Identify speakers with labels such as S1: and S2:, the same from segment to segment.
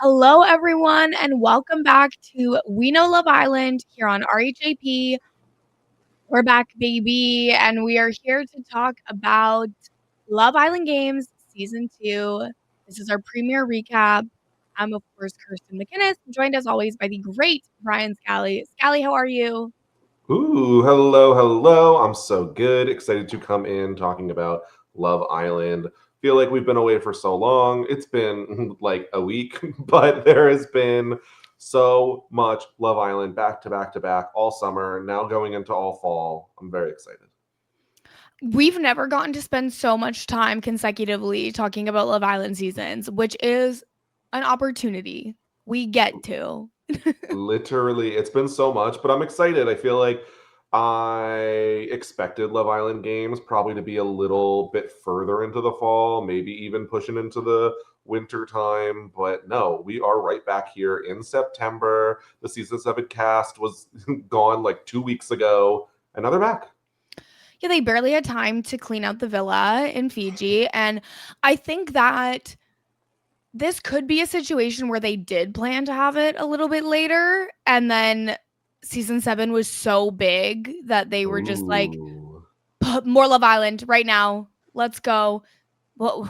S1: Hello, everyone, and welcome back to We Know Love Island here on RHAP. We're back, baby, and we are here to talk about Love Island Games Season 2. This is our premiere recap. I'm, of course, Kirsten MacInnis, joined as always by the great Brian Scally. Scally, how are you?
S2: Ooh, hello. I'm so good. Excited to come in talking about Love Island. Feel like we've been away for so long. It's been like a week, but there has been so much Love Island back to back to back all summer, now going into all fall. I'm very excited.
S1: We've never gotten to spend so much time consecutively talking about Love Island seasons, which is an opportunity we get to.
S2: Literally, it's been so much, but I'm excited. I feel like I expected Love Island games probably to be a little bit further into the fall, maybe even pushing into the winter time. But no, we are right back here in September. The season 7 cast was gone like 2 weeks ago, and now they're back.
S1: Yeah, they barely had time to clean out the villa in Fiji. And I think that this could be a situation where they did plan to have it a little bit later. And then season 7 was so big that they were just like,
S2: Ooh.
S1: more Love Island right now. Let's go. Well,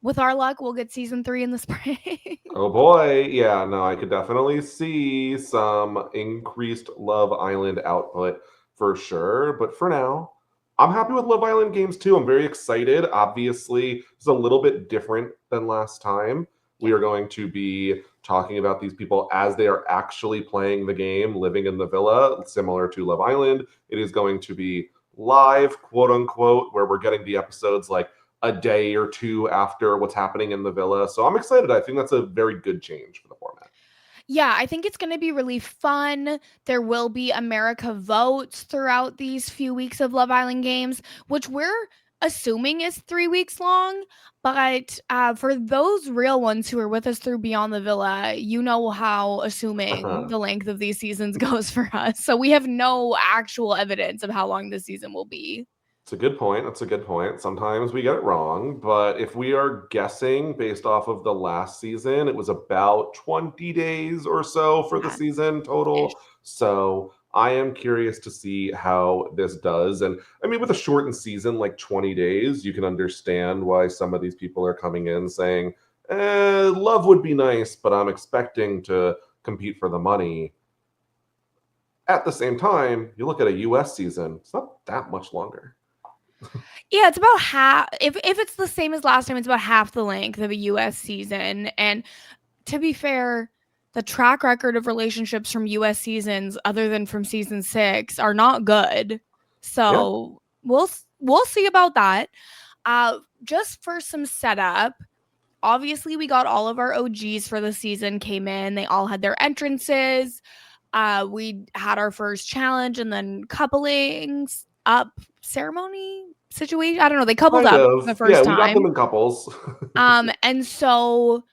S1: with our luck, we'll get season 3 in the spring.
S2: Oh boy, yeah, no, I could definitely see some increased Love Island output for sure. But for now, I'm happy with Love Island games too. I'm very excited. Obviously, it's a little bit different than last time. We
S1: Yeah.
S2: are going to be talking about these people as they are actually playing the game, living in the villa, similar to Love Island. It is going to be live, quote unquote, where we're getting the episodes like a day or two after what's happening in the villa. So I'm excited. I think that's a very good change for the format.
S1: Yeah, I think it's going to be really fun. There will be America votes throughout these few weeks of Love Island games, which we're assuming is 3 weeks long. But for those real ones who are with us through Beyond the Villa, you know how assuming the length of these seasons goes for us. So we have no actual evidence of how long this season will be.
S2: It's a good point. That's a good point. Sometimes we get it wrong, but if we are guessing based off of the last season, it was about 20 days or so for the
S1: Yeah,
S2: season
S1: ish.
S2: total. So I am curious to see how this does. And I mean, with a shortened season like 20 days, you can understand why some of these people are coming in saying, love would be nice, but I'm expecting to compete for the money. At the same time, you look at a US season, it's not that much longer.
S1: Yeah, it's about half. If it's the same as last time, it's about half the length of a US season. And to be fair, the track record of relationships from US seasons, other than from season 6, are not good.
S2: Yeah.
S1: So we'll see about that. Just for some setup, obviously we got all of our OGs for the season came in. They all had their entrances. We had our first challenge and then couplings up ceremony situation. I don't know. They coupled
S2: Kind
S1: up
S2: of.
S1: the
S2: Yeah,
S1: first
S2: we got them
S1: time.
S2: in couples.
S1: And so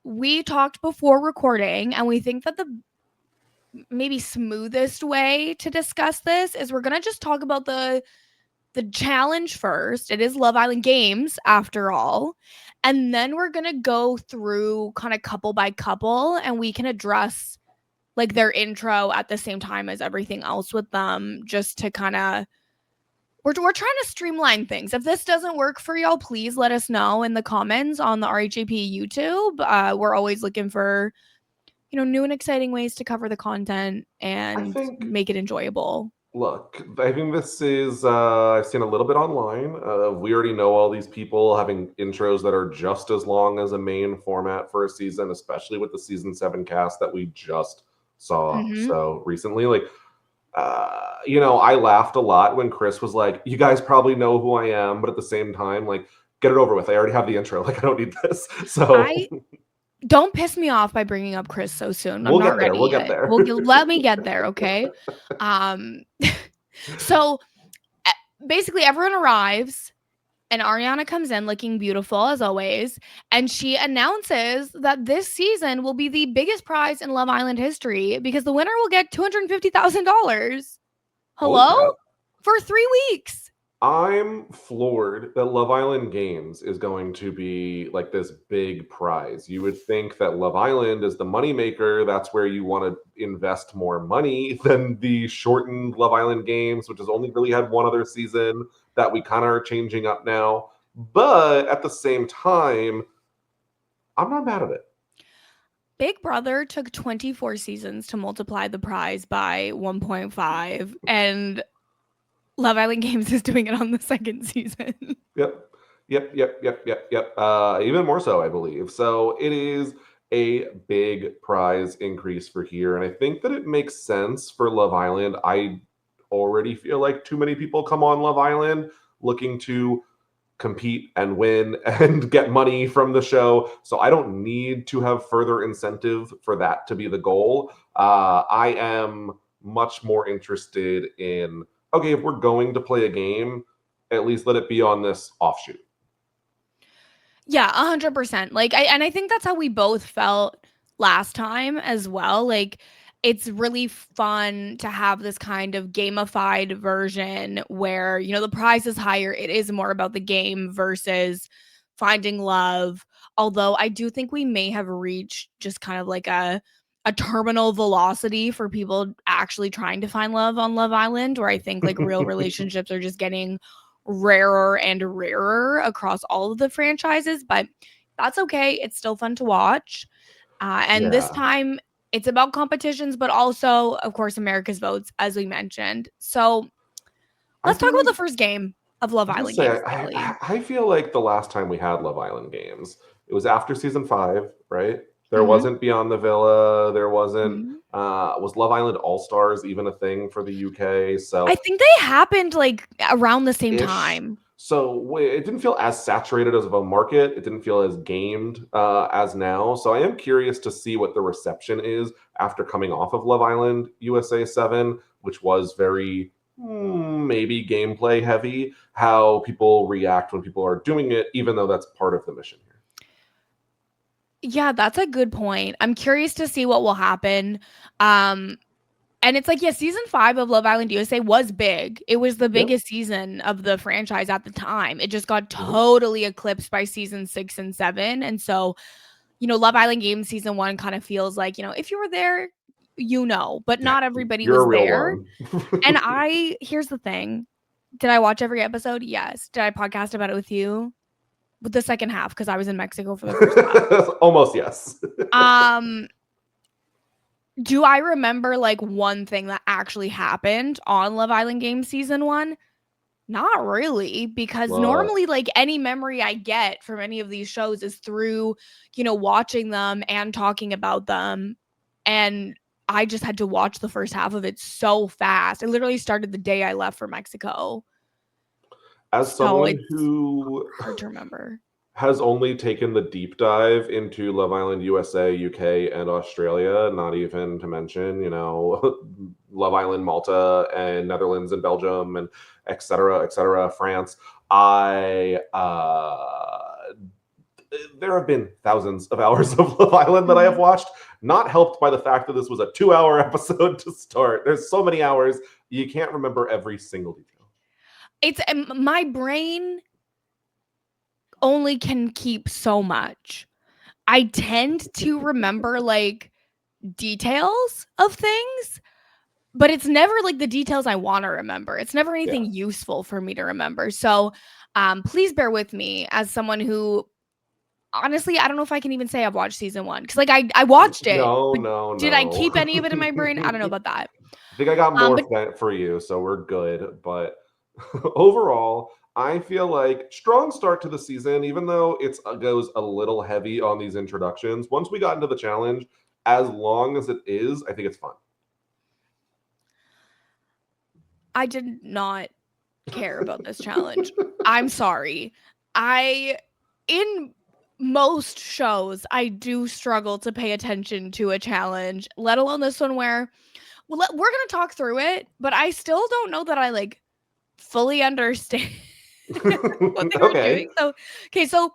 S1: we talked before recording, and we think that the maybe smoothest way to discuss this is we're gonna just talk about the challenge first. It is Love Island Games after all. And then we're going to go through kind of couple by couple and we can address like their intro at the same time as everything else with them just to kind of we're trying to streamline things. If this doesn't work for y'all, please let us know in the comments on the RHAP YouTube. We're always looking for, new and exciting ways to cover the content
S2: I
S1: and
S2: think,
S1: make it enjoyable.
S2: look, I think this is, I've seen a little bit online. We already know all these people having intros that are just as long as a main format for a season, especially with the season 7 cast that we just saw
S1: Mm-hmm.
S2: so recently. Like, I laughed a lot when Chris was like, "You guys probably know who I am," but at the same time, like, get it over with. I already have the intro. Like, I don't need this. So
S1: I Don't piss me off by bringing up Chris so soon. I'm
S2: we'll
S1: not
S2: get there.
S1: ready
S2: We'll get
S1: yet.
S2: there.
S1: Let me get there, okay? Um, so e basically everyone arrives and Ariana comes in looking beautiful as always, and she announces that this season will be the biggest prize in Love Island history because the winner will get $250,000.
S2: Holy
S1: Hello?
S2: crap!
S1: For 3 weeks.
S2: I'm floored that Love Island Games is going to be like this big prize. You would think that Love Island is the moneymaker. That's where you want to invest more money than the shortened Love Island Games, which has only really had one other season that we kind of are changing up now. But at the same time, I'm not mad at it.
S1: Big Brother took 24 seasons to multiply the prize by 1.5, and Love Island Games is doing it on the second season.
S2: Yep. Even more so, I believe. So it is a big prize increase for here. And I think that it makes sense for Love Island. I already feel like too many people come on Love Island looking to compete and win and get money from the show. So I don't need to have further incentive for that to be the goal. I am much more interested in, okay, if we're going to play a game, at least let it be on this offshoot.
S1: Yeah, 100%. Like, I think that's how we both felt last time as well. Like, it's really fun to have this kind of gamified version where, you know, the prize is higher. It is more about the game versus finding love. Although I do think we may have reached just kind of like a terminal velocity for people actually trying to find love on Love Island, where I think like real relationships are just getting rarer and rarer across all of the franchises, but that's okay. It's still fun to watch. And this
S2: Yeah.
S1: time it's about competitions, but also, of course, America's votes, as we mentioned. So
S2: I
S1: let's talk
S2: feel
S1: about
S2: like
S1: the first game of Love
S2: I was gonna
S1: Island
S2: say,
S1: Games, Scally.
S2: I feel like the last time we had Love Island Games, it was after season 5, right? There
S1: Mm-hmm.
S2: wasn't Beyond the Villa. There wasn't.
S1: Mm-hmm.
S2: Was Love Island All Stars even a thing for the UK?
S1: I
S2: So
S1: think they happened like around the same
S2: ish.
S1: time.
S2: So it didn't feel as saturated as of a market. It didn't feel as gamed as now. So I am curious to see what the reception is after coming off of Love Island USA 7, which was very maybe gameplay heavy, how people react when people are doing it, even though that's part of the mission here.
S1: Yeah, that's a good point. I'm curious to see what will happen. And it's like, yeah, season 5 of Love Island USA was big. It was the
S2: Yep.
S1: biggest season of the franchise at the time. It just got
S2: Mhm.
S1: totally eclipsed by season 6 and 7. And so, you know, Love Island Games season 1 kind of feels like, you know, if you were there, you know, but not everybody
S2: You're a
S1: was
S2: real
S1: there.
S2: one.
S1: And here's the thing. Did I watch every episode? Yes. Did I podcast about it with you? With the second half, because I was in Mexico for the first half.
S2: Almost yes.
S1: Um, Do I remember like one thing that actually happened on Love Island Games season 1? Not really, because
S2: What?
S1: normally like any memory I get from any of these shows is through, you know, watching them and talking about them. And I just had to watch the first half of it so fast. I literally started the day I left for Mexico.
S2: As
S1: So
S2: someone
S1: it's
S2: who
S1: hard to remember.
S2: has only taken the deep dive into Love Island USA, UK, and Australia, not even to mention, Love Island Malta and Netherlands and Belgium and et cetera, France. There have been thousands of hours of Love Island that I have
S1: Mhm.
S2: watched, not helped by the fact that this was a 2-hour episode to start. There's so many hours, you can't remember every single detail.
S1: It's my brain only can keep so much. I tend to remember like details of things, but it's never like the details I want to remember. It's never
S2: Yeah.
S1: anything useful for me to remember. So please bear with me as someone who honestly, I don't know if I can even say I've watched season 1 because like I watched it,
S2: No,
S1: but
S2: no,
S1: did I
S2: no.
S1: keep any of it in my brain? I don't know about that.
S2: I think I got more
S1: But
S2: for you, so we're good. But overall, I feel like strong start to the season, even though it goes a little heavy on these introductions. Once we got into the challenge, as long as it is, I think it's fun.
S1: I did not care about this challenge. I'm sorry. I in most shows I do struggle to pay attention to a challenge, let alone this one where we're going to talk through it, but I still don't know that I like fully understand what they were
S2: Okay.
S1: doing. So, okay, so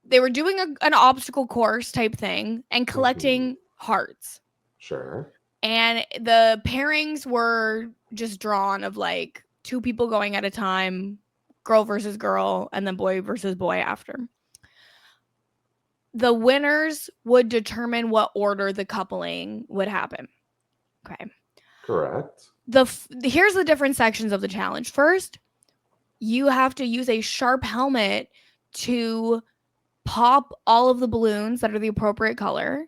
S1: they were doing an obstacle course type thing and
S2: Mhm.
S1: collecting hearts.
S2: Sure.
S1: And the pairings were just drawn of like 2 people going at a time, girl versus girl, and then boy versus boy after. The winners would determine what order the coupling would happen. Okay.
S2: Correct.
S1: Here's the different sections of the challenge. First, you have to use a sharp helmet to pop all of the balloons that are the appropriate color,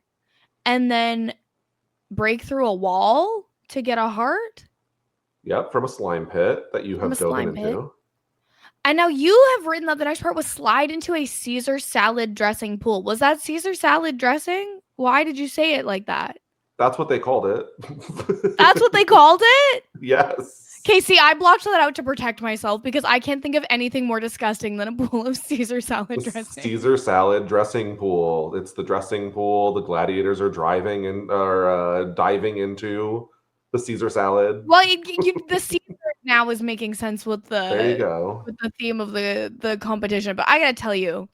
S1: and then break through a wall to get a heart.
S2: Yep, from a slime pit that you have dove into.
S1: And now you have written that the next part was slide into a Caesar salad dressing pool. Was that Caesar salad dressing? Why did you say it like that?
S2: That's what they called it.
S1: That's what they called it?
S2: Yes.
S1: Okay, see, I blocked that out to protect myself because I can't think of anything more disgusting than a pool of Caesar salad dressing.
S2: Caesar salad dressing pool. It's the dressing pool the gladiators are diving into the Caesar salad.
S1: Well, the Caesar now is making sense with
S2: there you go.
S1: with the theme of the competition, but I gotta tell you,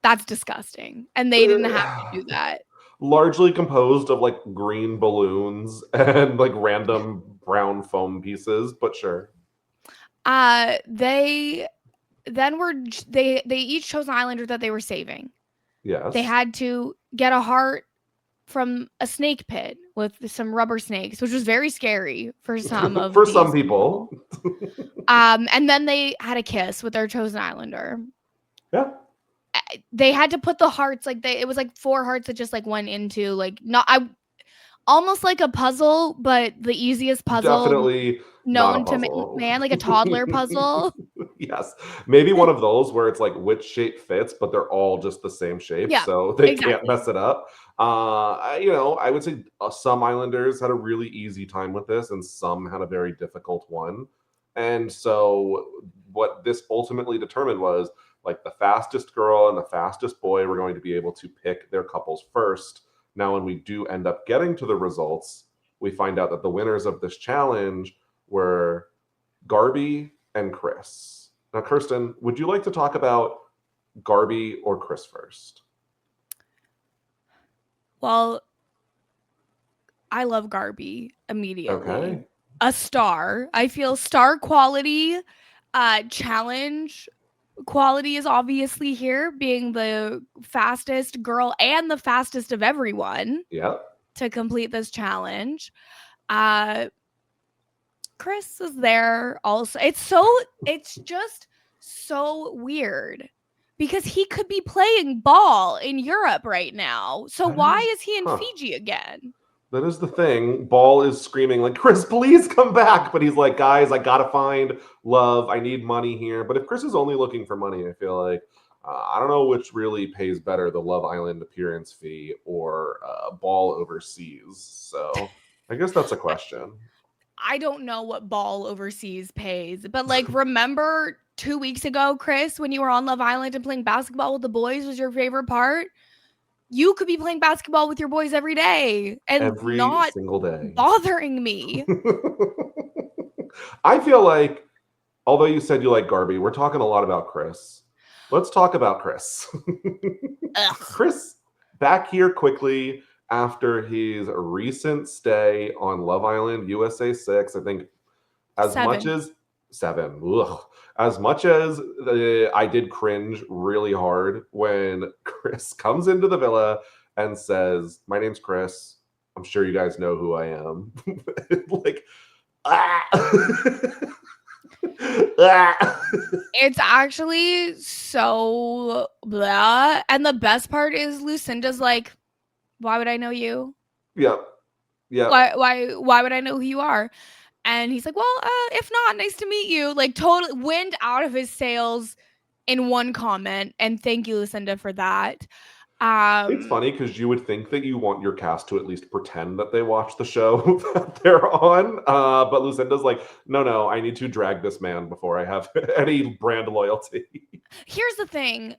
S1: that's disgusting, and they didn't have to do that.
S2: Largely composed of like green balloons and like random brown foam pieces, but sure.
S1: They each chose an islander that they were saving.
S2: Yes.
S1: They had to get a heart from a snake pit with some rubber snakes, which was very scary for some of
S2: some people.
S1: And then they had a kiss with their chosen islander.
S2: Yeah.
S1: They had to put the hearts it was like 4 hearts that just like went into almost like a puzzle, but the easiest puzzle
S2: definitely
S1: known to man, like a toddler puzzle.
S2: Yes, maybe one of those where it's like which shape fits, but they're all just the same shape, so they can't mess it up. I would say some islanders had a really easy time with this, and some had a very difficult one. And so, what this ultimately determined was like the fastest girl and the fastest boy were going to be able to pick their couples first. Now, when we do end up getting to the results, we find out that the winners of this challenge were Garvey and Chris. Now, Kirsten, would you like to talk about Garvey or Chris first?
S1: Well, I love Garvey immediately.
S2: Okay.
S1: A star. I feel star quality, challenge quality is obviously here, being the fastest girl and the fastest of everyone.
S2: Yep.
S1: To complete this challenge. Chris is there also. It's just so weird because he could be playing ball in Europe right now. So why is he in Fiji again?
S2: That is the thing. Ball is screaming like, Chris, please come back. But he's like, guys, I got to find love. I need money here. But if Chris is only looking for money, I feel like, I don't know which really pays better, the Love Island appearance fee or ball overseas. So I guess that's a question.
S1: I don't know what ball overseas pays. But like, remember 2 weeks ago, Chris, when you were on Love Island and playing basketball with the boys was your favorite part? You could be playing basketball with your boys every day and
S2: every
S1: not
S2: single day
S1: bothering me.
S2: I feel like, although you said you like Garvey, we're talking a lot about Chris. Let's talk about Chris. Chris, back here quickly after his recent stay on Love Island USA 6, I think as
S1: 7.
S2: much as 7, as much as I did cringe really hard when Chris comes into the villa and says, my name's Chris. I'm sure you guys know who I am. Like,
S1: It's actually so blah. And the best part is Lucinda's like, why would I know you?
S2: Yep.
S1: Why would I know who you are? And he's like, well, if not, nice to meet you. Like, totally wind out of his sails in one comment. And thank you, Lucinda, for that.
S2: It's funny because you would think that you want your cast to at least pretend that they watch the show that they're on. But Lucinda's like, no, I need to drag this man before I have any brand loyalty.
S1: Here's the thing.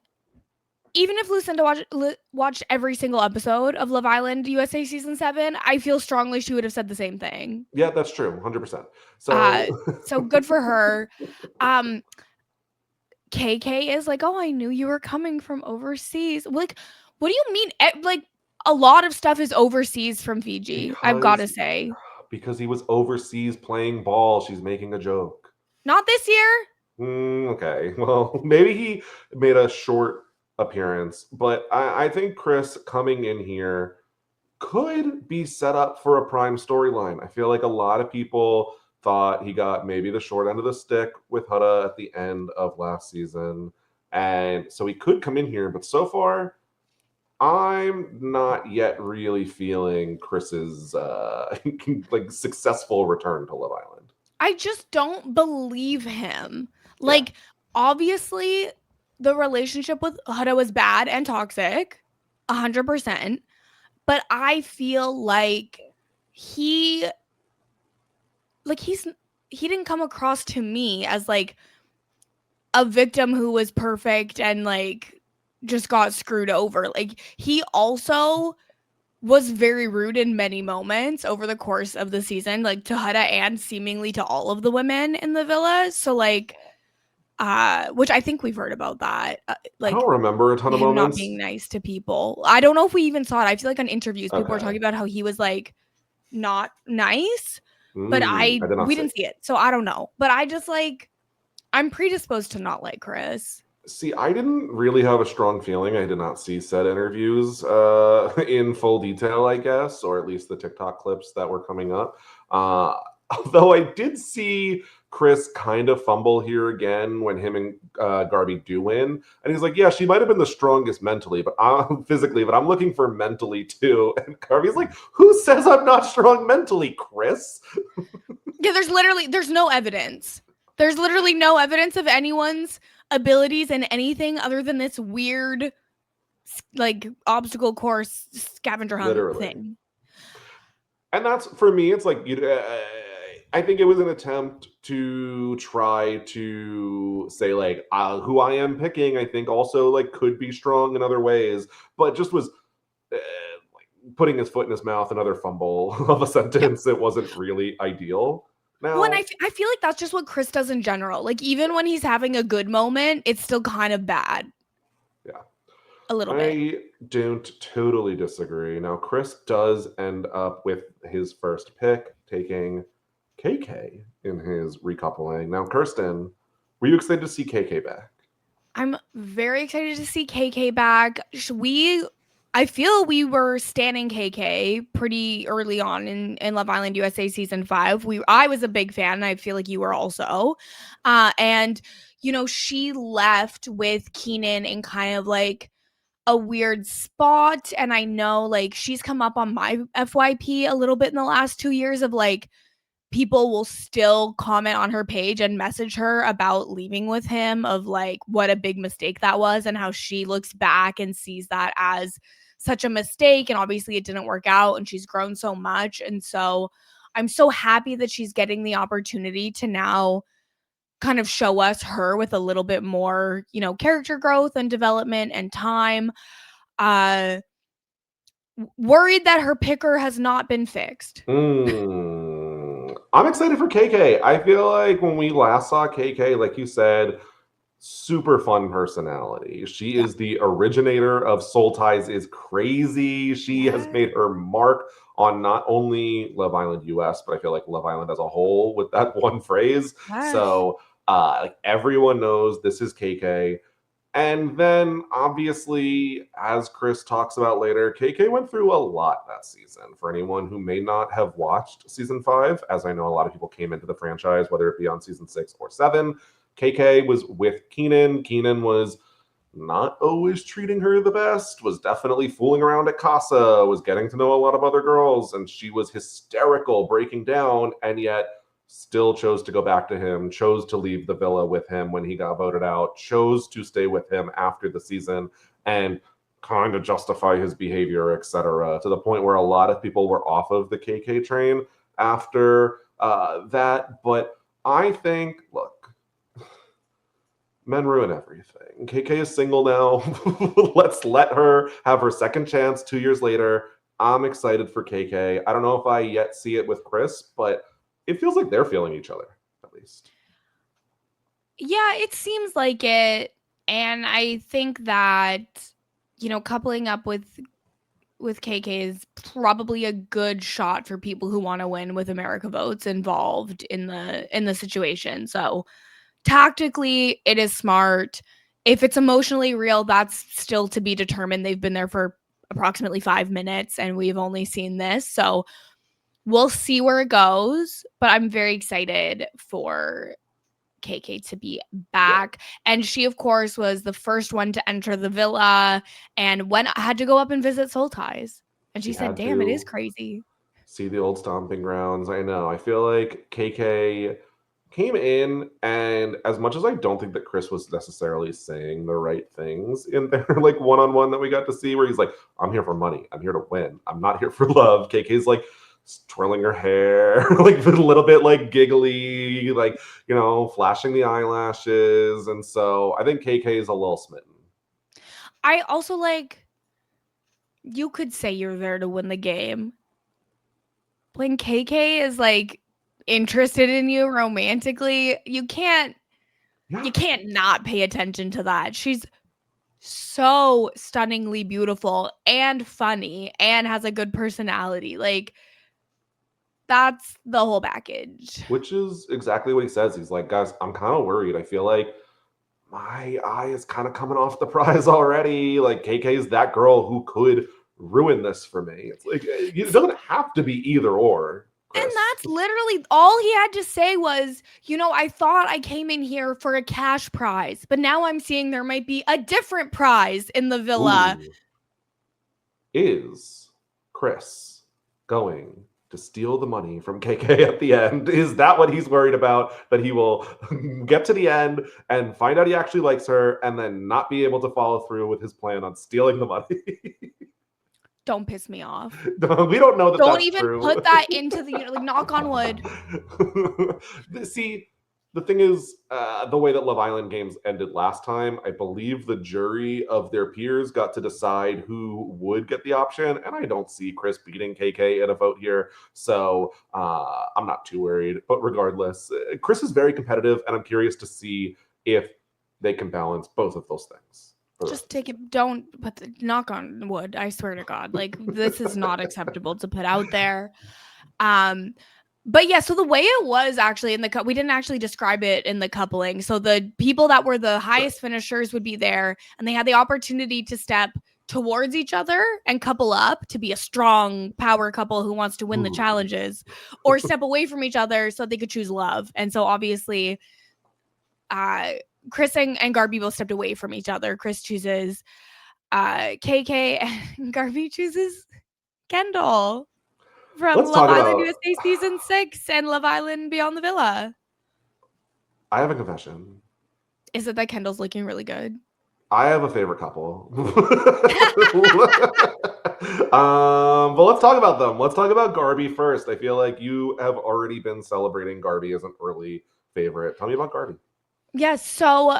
S1: Even if Lucinda watched every single episode of Love Island USA Season 7, I feel strongly she would have said the same thing.
S2: Yeah, that's true. 100%.
S1: So good for her. KK is like, oh, I knew you were coming from overseas. Like, what do you mean? Like, a lot of stuff is overseas from Fiji, I've got to say.
S2: Because he was overseas playing ball. She's making a joke.
S1: Not this year.
S2: Okay, well, maybe he made a short appearance, but I think Chris coming in here could be set up for a prime storyline. I feel like a lot of people thought he got maybe the short end of the stick with Hutta at the end of last season. And so he could come in here, but so far, I'm not yet really feeling Chris's like successful return to Love Island.
S1: I just don't believe him.
S2: Yeah.
S1: Like, obviously, the relationship with Hutta was bad and toxic, 100%. But I feel like he, like, he didn't come across to me as like a victim who was perfect and like just got screwed over. Like, he also was very rude in many moments over the course of the season, like to Hutta and seemingly to all of the women in the villa. So like, which I think we've heard about that,
S2: I don't
S1: like
S2: remember a ton of
S1: him not
S2: moments.
S1: being nice to people. I don't know if we even saw it. I feel like on interviews, people were
S2: Okay.
S1: talking about how he was like not nice, but
S2: I did not
S1: we
S2: see.
S1: didn't see it, so I don't know. But I just like I'm predisposed to not like Chris.
S2: See, I didn't really have a strong feeling. I did not see said interviews in full detail, I guess, or at least the TikTok clips that were coming up. Uh, although I did see Chris kind of fumble here again when him and Garvey do win, and he's like, "Yeah, she might have been the strongest mentally, but physically, but I'm looking for mentally too." And Garvey's like, "Who says I'm not strong mentally, Chris?"
S1: Yeah, there's no evidence. There's literally no evidence of anyone's abilities in anything other than this weird like obstacle course scavenger hunt
S2: Literally.
S1: thing.
S2: And that's for me. It's like I think it was an attempt to try to say like who I am picking. I think also like could be strong in other ways, but just was like putting his foot in his mouth. Another fumble of a
S1: Yeah.
S2: sentence. It wasn't really ideal.
S1: Well, and
S2: Now,
S1: I feel like that's just what Chris does in general. Like, even when he's having a good moment, it's still kind of bad
S2: yeah,
S1: a little bit.
S2: I don't totally disagree. Now, Chris does end up with his first pick, taking KK in his recoupling. Now, Kirsten, were you excited to see KK back?
S1: I'm very excited to see KK back. I feel we were standing KK pretty early on in Love Island USA season 5. I was a big fan, and I feel like you were also. And she left with Keenan in kind of like a weird spot, and I know like she's come up on my FYP a little bit in the last 2 years of like people will still comment on her page and message her about leaving with him, of like what a big mistake that was and how she looks back and sees that as such a mistake, and obviously it didn't work out and she's grown so much. And so I'm so happy that she's getting the opportunity to now kind of show us her with a little bit more, character growth and development and time. uh Worried that her picker has not been fixed.
S2: I'm excited for KK. I feel like when we last saw KK, like you said, super fun personality. She
S1: Yeah.
S2: is the originator of Soul Ties is Crazy. She has
S1: Yes.
S2: made her mark on not only Love Island US, but I feel like Love Island as a whole with that one phrase.
S1: Yes.
S2: So like everyone knows this is KK. And then, obviously, as Chris talks about later, KK went through a lot that season. For anyone who may not have watched season 5, as I know a lot of people came into the franchise, whether it be on season 6 or 7, KK was with Keenan. Keenan was not always treating her the best, was definitely fooling around at Casa, was getting to know a lot of other girls, and she was hysterical, breaking down, and yet still chose to go back to him, chose to leave the villa with him when he got voted out, chose to stay with him after the season, and kind of justify his behavior, etc., to the point where a lot of people were off of the KK train after that. But I think, look, men ruin everything. KK is single now. Let's let her have her second chance 2 years later. I'm excited for KK. I don't know if I yet see it with Chris, but it feels like they're feeling each other, at least.
S1: Yeah, it seems like it. And I think that, coupling up with with KK is probably a good shot for people who want to win with America votes involved in the situation. So tactically, it is smart. If it's emotionally real, that's still to be determined. They've been there for approximately 5 minutes and we've only seen this. So we'll see where it goes, but I'm very excited for KK to be back. Yeah. And she, of course, was the first one to enter the villa and had to go up and visit Soul Ties. And she said, damn, it is crazy.
S2: See the old stomping grounds. I know. I feel like KK came in, and as much as I don't think that Chris was necessarily saying the right things in their like one-on-one that we got to see, where he's like, I'm here for money. I'm here to win. I'm not here for love. KK's like twirling her hair, like a little bit like giggly, like, you know, flashing the eyelashes. And so I think KK is a little smitten.
S1: I also like, you could say you're there to win the game. When KK is like interested in you romantically, you can't not pay attention to that. She's so stunningly beautiful and funny and has a good personality. Like, that's the whole package.
S2: Which is exactly what he says. He's like, guys, I'm kind of worried. I feel like my eye is kind of coming off the prize already. Like, KK is that girl who could ruin this for me. It's like, it doesn't have to be either or. Chris.
S1: And that's literally all he had to say was, you know, I thought I came in here for a cash prize, but now I'm seeing there might be a different prize in the villa.
S2: Ooh. Is Chris going to steal the money from KK at the end? Is that what he's worried about? That he will get to the end and find out he actually likes her and then not be able to follow through with his plan on stealing the money?
S1: Don't piss me off.
S2: We don't know that. Don't even true.
S1: Put that into the, like, knock on wood.
S2: See, the thing is, the way that Love Island games ended last time, I believe the jury of their peers got to decide who would get the option, and I don't see Chris beating KK in a vote here, so I'm not too worried. But regardless, Chris is very competitive, and I'm curious to see if they can balance both of those things.
S1: Just take it. Don't put the knock on wood. I swear to God, like, this is not acceptable to put out there. But yeah, so the way it was actually in the we didn't actually describe it in the coupling. So the people that were the highest finishers would be there, and they had the opportunity to step towards each other and couple up to be a strong power couple who wants to win the challenges, or step away from each other so they could choose love. And so obviously, Chris and Garvey both stepped away from each other. Chris chooses KK and Garvey chooses Kendall from Love Island USA Season 6 and Love Island Beyond the Villa.
S2: I have a confession.
S1: Is it that Kendall's looking really good?
S2: I have a favorite couple. But let's talk about them. Let's talk about Garvey first. I feel like you have already been celebrating Garvey as an early favorite. Tell me about Garvey.
S1: Yes, so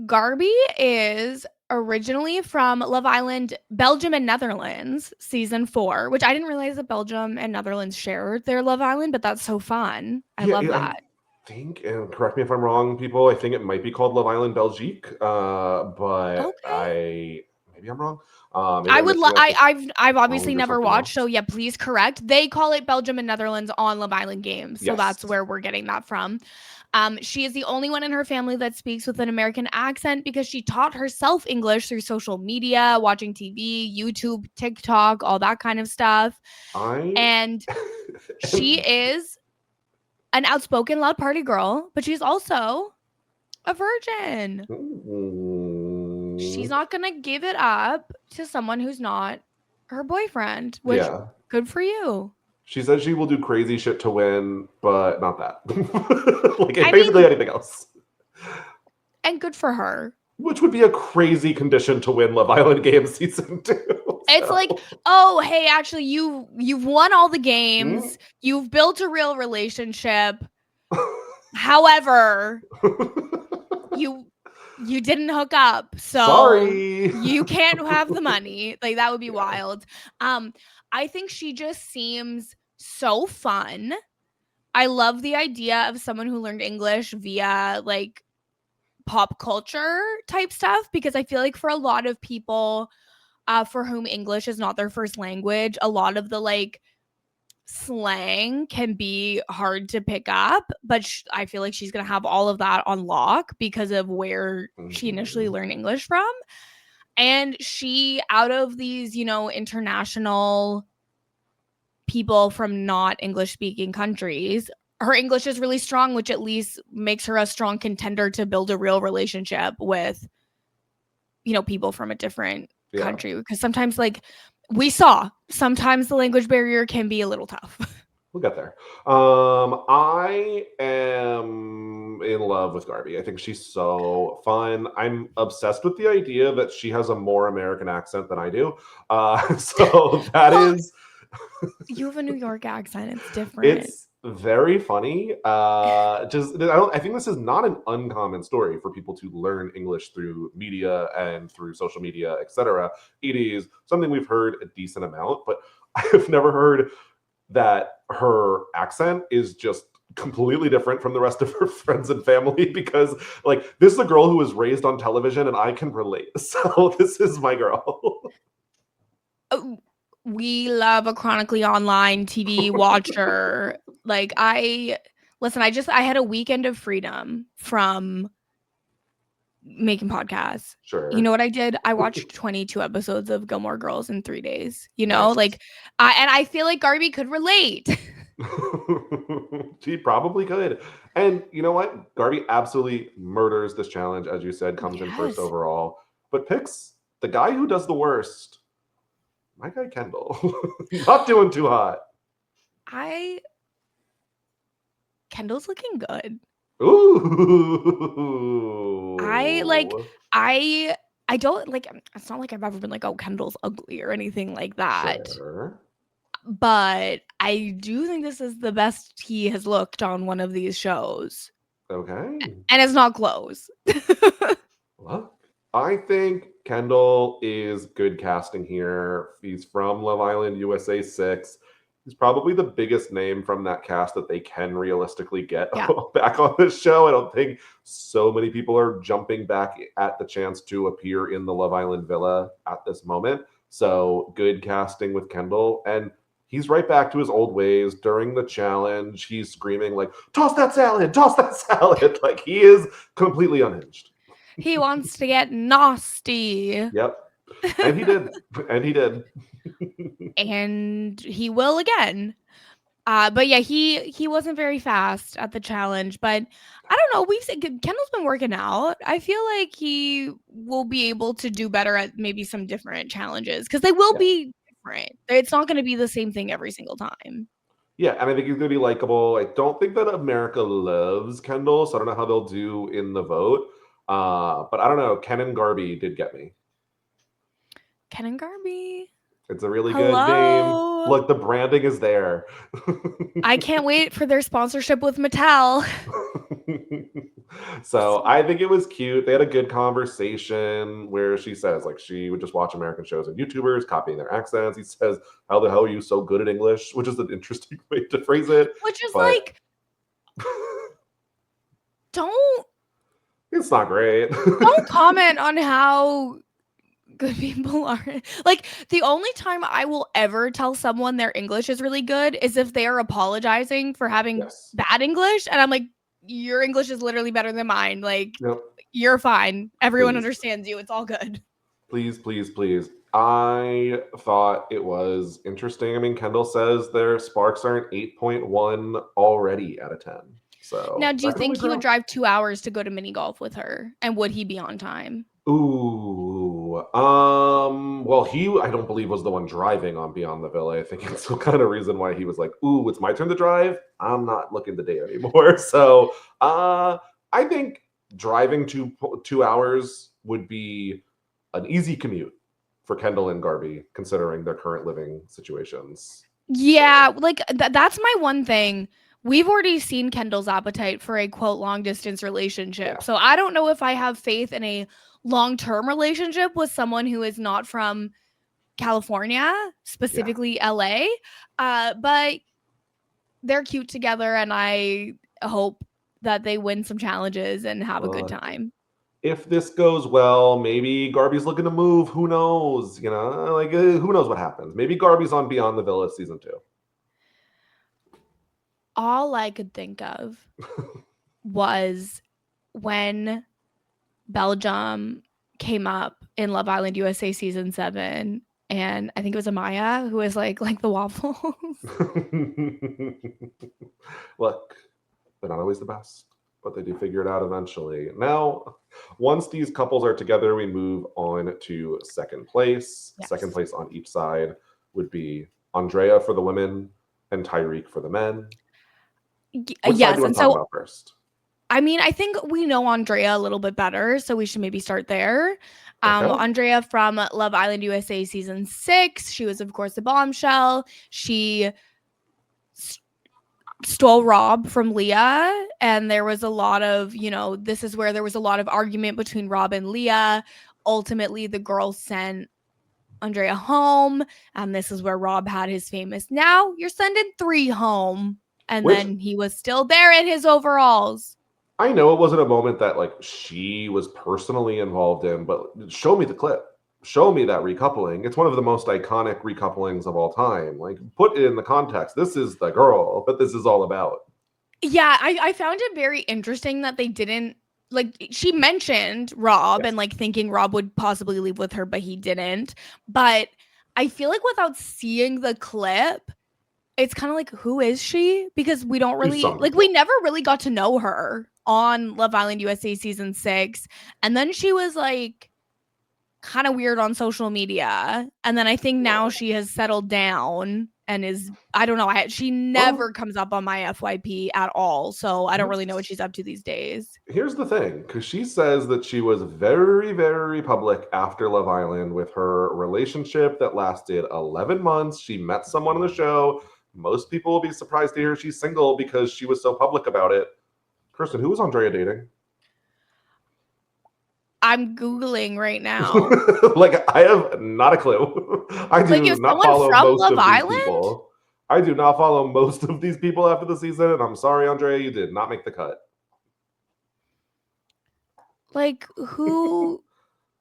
S1: Garvey is originally from Love Island, Belgium and Netherlands, season 4, which I didn't realize that Belgium and Netherlands shared their Love Island, but that's so fun. I love that.
S2: I think, and correct me if I'm wrong, people, I think it might be called Love Island Belgique, but okay. Maybe I'm wrong.
S1: I've obviously never watched, so yeah, please correct. They call it Belgium and Netherlands on Love Island games, so that's where we're getting that from. She is the only one in her family that speaks with an American accent because she taught herself English through social media, watching TV, YouTube, TikTok, all that kind of stuff. And she is an outspoken, loud party girl, but she's also a virgin. She's not going to give it up to someone who's not her boyfriend, which good for you.
S2: She says she will do crazy shit to win, but not that. Basically anything else.
S1: And good for her.
S2: Which would be a crazy condition to win Love Island Games Season 2. So.
S1: It's like, oh, hey, actually, you've won all the games. Mm-hmm. You've built a real relationship. However, you didn't hook up. So
S2: sorry.
S1: You can't have the money. Like, that would be wild. I think she just seems so fun. I love the idea of someone who learned English via like pop culture type stuff, because I feel like for a lot of people, for whom English is not their first language, a lot of the like slang can be hard to pick up, but I feel like she's going to have all of that on lock because of where she initially learned English from. And she, out of these, you know, international people from not English speaking countries, her English is really strong, which at least makes her a strong contender to build a real relationship with, you know, people from a different country. Because sometimes, like sometimes the language barrier can be a little tough.
S2: We'll get there. I am in love with Garvey. I think she's so fun. I'm obsessed with the idea that she has a more American accent than I do. So that is.
S1: You have a New York accent. It's different.
S2: It's very funny. I think this is not an uncommon story for people to learn English through media and through social media, etc. It is something we've heard a decent amount, but I've never heard that her accent is just completely different from the rest of her friends and family, because like this is a girl who was raised on television and I can relate. So this is my girl.
S1: We love a chronically online TV watcher. Like I had a weekend of freedom from making podcasts.
S2: Sure.
S1: You know what I did? I watched 22 episodes of Gilmore Girls in 3 days. You know, nice. I feel like Garvey could relate.
S2: She probably could. And you know what? Garvey absolutely murders this challenge, as you said, comes in first overall, but picks the guy who does the worst. My guy Kendall. Not doing too hot.
S1: Kendall's looking good.
S2: Ooh.
S1: I don't like, it's not like I've ever been like, oh, Kendall's ugly or anything like that.
S2: Sure.
S1: But I do think this is the best he has looked on one of these shows.
S2: Okay.
S1: And it's not close.
S2: Well, I think Kendall is good casting here. He's from Love Island USA 6. He's probably the biggest name from that cast that they can realistically get back on this show. I don't think so many people are jumping back at the chance to appear in the Love Island villa at this moment. So good casting with Kendall. And he's right back to his old ways. During the challenge, he's screaming like, toss that salad, toss that salad. Like he is completely unhinged.
S1: He wants to get nasty.
S2: Yep. And he did. And he did.
S1: And he will again. But yeah, he wasn't very fast at the challenge. But I don't know. We've said Kendall's been working out. I feel like he will be able to do better at maybe some different challenges, because they will be different. It's not going to be the same thing every single time.
S2: Yeah, and I think he's going to be likable. I don't think that America loves Kendall, so I don't know how they'll do in the vote. But I don't know. Ken and Garvey did get me.
S1: Ken and Garvey.
S2: It's a really good name. Look, the branding is there.
S1: I can't wait for their sponsorship with Mattel.
S2: So I think it was cute. They had a good conversation where she says, like, she would just watch American shows and YouTubers copying their accents. He says, how the hell are you so good at English? Which is an interesting way to phrase it.
S1: Which is like, don't.
S2: It's not great.
S1: Don't comment on how good people are. Like, the only time I will ever tell someone their English is really good is if they are apologizing for having bad English, and I'm like, your English is literally better than mine. Like, you're fine. Everyone understands you. It's all good.
S2: Please, please, please. I thought it was interesting. I mean, Kendall says their sparks are an 8.1 already out of 10. So
S1: now, do you think he would drive 2 hours to go to mini golf with her, and would he be on time?
S2: Ooh, well, I don't believe was the one driving on Beyond the Villa. I think it's the kind of reason why he was like, ooh, it's my turn to drive. I'm not looking to date anymore. So, I think driving 2 hours would be an easy commute for Kendall and Garvey, considering their current living situations.
S1: Yeah, like that's my one thing. We've already seen Kendall's appetite for a quote long distance relationship. Yeah. So I don't know if I have faith in a long-term relationship with someone who is not from California, specifically LA. But they're cute together, and I hope that they win some challenges and have a good time.
S2: if this goes well, maybe Garvey's looking to move. Who knows? You know, like who knows what happens? Maybe Garvey's on Beyond the Villa season 2.
S1: All I could think of was when Belgium came up in Love Island USA season 7, and I think it was Amaya who was like the waffles.
S2: Look, they're not always the best, but they do figure it out eventually. Now, once these couples are together, we move on to second place.
S1: Yes.
S2: Second place on each side would be Andrea for the women and Tyreek for the men. Which side
S1: Yes,
S2: do you want
S1: and
S2: to talk
S1: so
S2: about first?
S1: I mean, I think we know Andrea a little bit better, so we should maybe start there.
S2: Okay.
S1: Andrea from Love Island USA season 6. She was, of course, a bombshell. She stole Rob from Leah, and there was a lot of, this is where there was a lot of argument between Rob and Leah. Ultimately, the girls sent Andrea home, and this is where Rob had his famous, "Now you're sending 3 home," and then he was still there in his overalls.
S2: I know it wasn't a moment that like she was personally involved in, but show me the clip. Show me that recoupling. It's one of the most iconic recouplings of all time. Like, put it in the context. This is the girl that this is all about.
S1: Yeah, I found it very interesting that they didn't, she mentioned Rob and thinking Rob would possibly leave with her, but he didn't. But I feel like without seeing the clip, it's kind of like, who is she? Because we don't really, we never really got to know her on Love Island USA season 6. And then she was kind of weird on social media. And then I think now she has settled down and is, I don't know, she never comes up on my FYP at all. So I don't really know what she's up to these days.
S2: Here's the thing, because she says that she was very, very public after Love Island with her relationship that lasted 11 months. She met someone on the show. Most people will be surprised to hear she's single because she was so public about it. Kirsten, who was Andrea dating?
S1: I'm Googling right now.
S2: I have not a clue. I do not follow most of these people. I do not follow most of these people after the season, and I'm sorry, Andrea, you did not make the cut.
S1: Who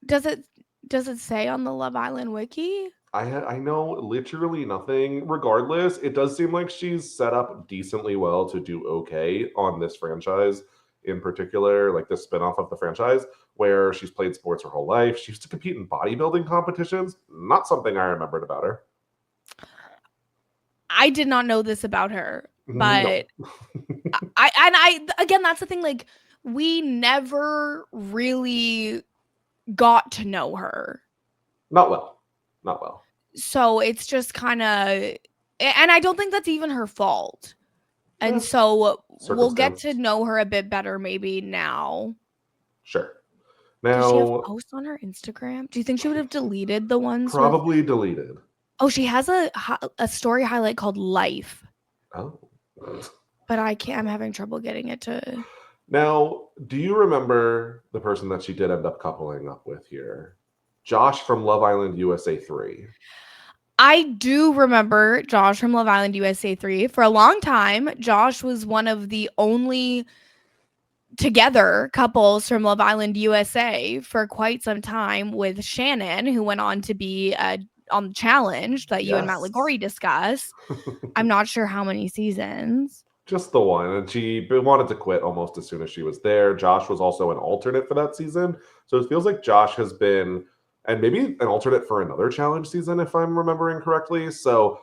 S1: does it say on the Love Island wiki?
S2: I know literally nothing. Regardless, it does seem like she's set up decently well to do okay on this franchise in particular, like this spinoff of the franchise, where she's played sports her whole life. She used to compete in bodybuilding competitions. Not something I remembered about her.
S1: I did not know this about her, but no. I again, that's the thing. We never really got to know her.
S2: Not well.
S1: So it's just kind of, and I don't think that's even her fault. And so we'll get to know her a bit better maybe now.
S2: Sure.
S1: Now, does she have posts on her Instagram? Do you think she would have deleted the ones?
S2: Probably deleted.
S1: Oh, she has a story highlight called Life.
S2: Oh.
S1: But I can't. I'm having trouble getting it to.
S2: Now, do you remember the person that she did end up coupling up with here? Josh from Love Island USA 3.
S1: I do remember Josh from Love Island USA 3. For a long time, Josh was one of the only together couples from Love Island USA for quite some time, with Shannon, who went on to be on the challenge that you and Matt Ligori discussed. I'm not sure how many seasons.
S2: Just the one. And she wanted to quit almost as soon as she was there. Josh was also an alternate for that season. So it feels like Josh has been, and maybe an alternate for another challenge season, if I'm remembering correctly. So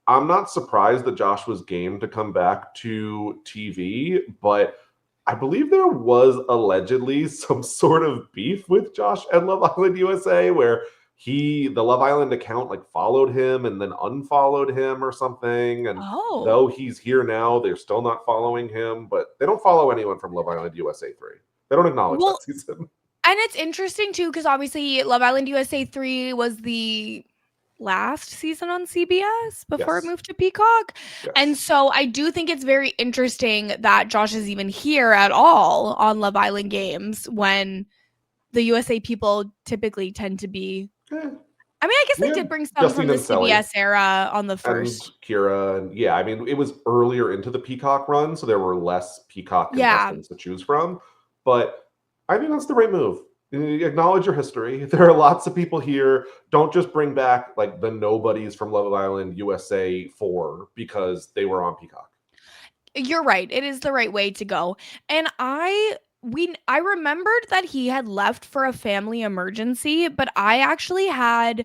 S2: I'm not surprised that Josh was game to come back to TV, but I believe there was allegedly some sort of beef with Josh and Love Island USA where the Love Island account followed him and then unfollowed him or something. And though he's here now, they're still not following him, but they don't follow anyone from Love Island USA 3. They don't acknowledge that season.
S1: And it's interesting too, because obviously Love Island USA 3 was the last season on CBS before it moved to Peacock. Yes. And so I do think it's very interesting that Josh is even here at all on Love Island Games when the USA people typically tend to be. I mean, I guess they did bring some Justine from the CBS era on the first.
S2: And Kira, and I mean, it was earlier into the Peacock run, so there were less Peacock contestants to choose from. But I think that's the right move. Acknowledge your history. There are lots of people here. Don't just bring back like the nobodies from Love Island USA 4 because they were on Peacock.
S1: You're right. It is the right way to go. And I remembered that he had left for a family emergency, but I actually had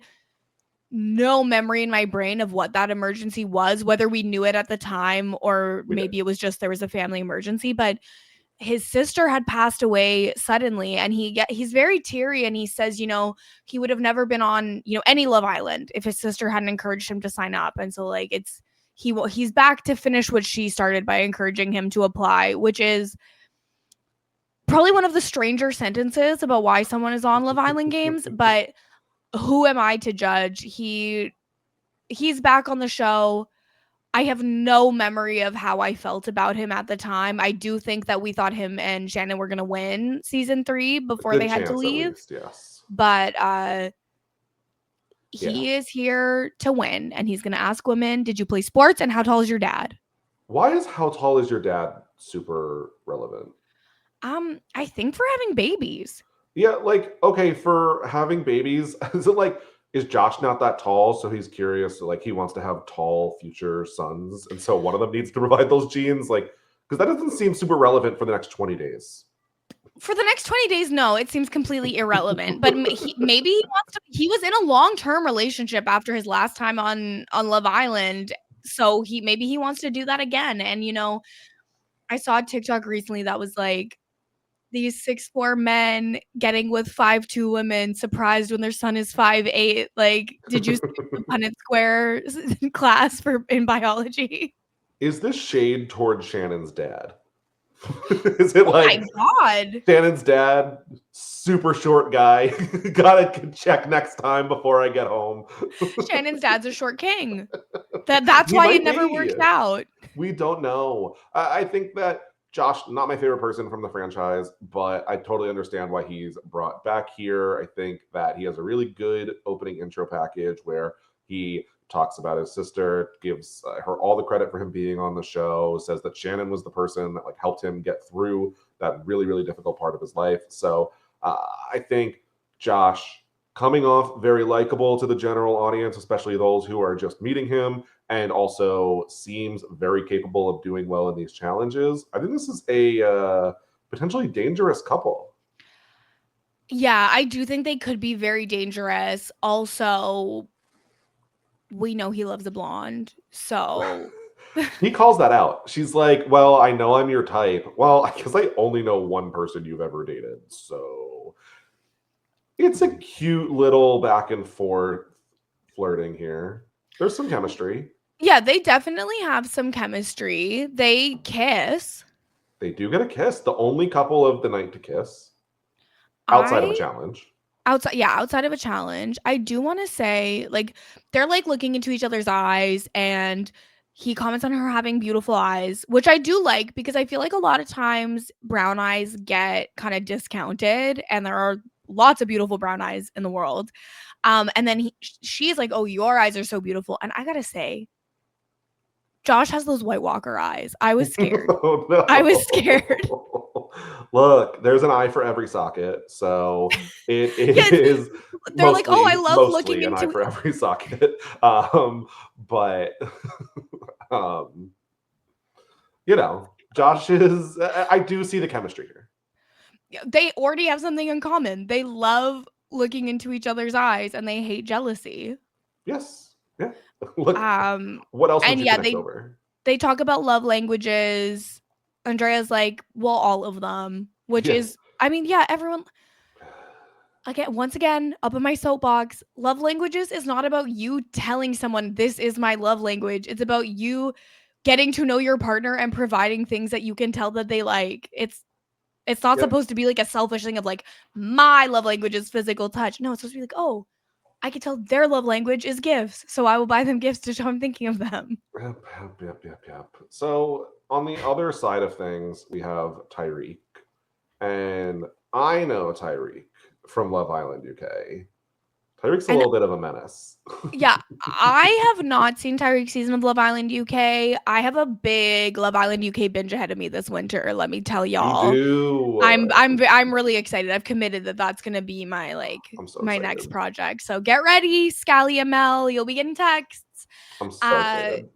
S1: no memory in my brain of what that emergency was, whether we knew it at the time or
S2: We did.
S1: maybe it was just there was a family emergency, but his sister had passed away suddenly, and he's very teary, and he says, he would have never been on, any Love Island if his sister hadn't encouraged him to sign up. And so like he's back to finish what she started by encouraging him to apply, which is probably one of the stranger sentences about why someone is on Love Island games, but who am I to judge? He's back on the show. I have no memory of how I felt about him at the time. I do think that we thought him and Shannon were going to win season 3 before they had to leave.
S2: At least, yes.
S1: But he is here to win, and he's going to ask women, did you play sports, and how tall is your dad?
S2: Why is how tall is your dad super relevant?
S1: I think for having babies.
S2: Yeah, like, okay, for having babies, is it like, is Josh not that tall? So he's curious, like, he wants to have tall future sons. And so one of them needs to provide those genes. Like, because that doesn't seem super relevant for the next 20 days.
S1: For the next 20 days, no, it seems completely irrelevant. But maybe he wants to. He was in a long-term relationship after his last time on Love Island, so maybe he wants to do that again. And I saw a TikTok recently that was like, these 6'4" men getting with 5'2" women, surprised when their son is 5'8". Like, did you see the Punnett Square class in biology?
S2: Is this shade towards Shannon's dad? Is it
S1: my God.
S2: Shannon's dad, super short guy, gotta check next time before I get home?
S1: Shannon's dad's a short king. That's why it never worked out.
S2: We don't know. I think that Josh, not my favorite person from the franchise, but I totally understand why he's brought back here. I think that he has a really good opening intro package where he talks about his sister, gives her all the credit for him being on the show, says that Shannon was the person that like helped him get through that really, really difficult part of his life. So I think Josh coming off very likable to the general audience, especially those who are just meeting him, and also seems very capable of doing well in these challenges. I think this is a potentially dangerous couple.
S1: Yeah, I do think they could be very dangerous. Also, we know he loves a blonde, so
S2: he calls that out. She's like, well, I know I'm your type. Well, I guess I only know one person you've ever dated, so it's a cute little back and forth flirting here. There's some chemistry.
S1: Yeah, they definitely have some chemistry. They kiss.
S2: They do get a kiss. The only couple of the night to kiss. Outside of a challenge.
S1: Outside of a challenge. I do want to say, like, they're like looking into each other's eyes, and he comments on her having beautiful eyes, which I do like, because I feel like a lot of times brown eyes get kind of discounted, and there are lots of beautiful brown eyes in the world. And then she's like, oh, your eyes are so beautiful. And I gotta say, Josh has those White Walker eyes. I was scared.
S2: Oh, no.
S1: I was scared.
S2: Look, there's an eye for every socket, so it is.
S1: They're like, oh, I love looking into
S2: an eye for every socket. But Josh is. I do see the chemistry here.
S1: They already have something in common. They love looking into each other's eyes, and they hate jealousy.
S2: Yes. Yeah. Look. What else would you connect over?
S1: They talk about love languages. Andrea's like, well, all of them, which is, I mean, yeah, everyone. Once again, up in my soapbox, love languages is not about you telling someone this is my love language. It's about you getting to know your partner and providing things that you can tell that they like. It's not supposed to be like a selfish thing of like, my love language is physical touch. No, it's supposed to be like, oh, I can tell their love language is gifts, so I will buy them gifts to show I'm thinking of them.
S2: Yep. So on the other side of things, we have Tyreek. And I know Tyreek from Love Island UK. Tyreek's a
S1: And
S2: little bit of a menace.
S1: yeah, I have not seen Tyreek's season of Love Island UK. I have a big Love Island UK binge ahead of me this winter, let me tell
S2: You
S1: y'all.
S2: do.
S1: I'm really excited. I've committed that that's going to be my
S2: I'm so
S1: my
S2: excited.
S1: next project. So get ready, Scally ML. You'll be getting texts.
S2: I'm so excited.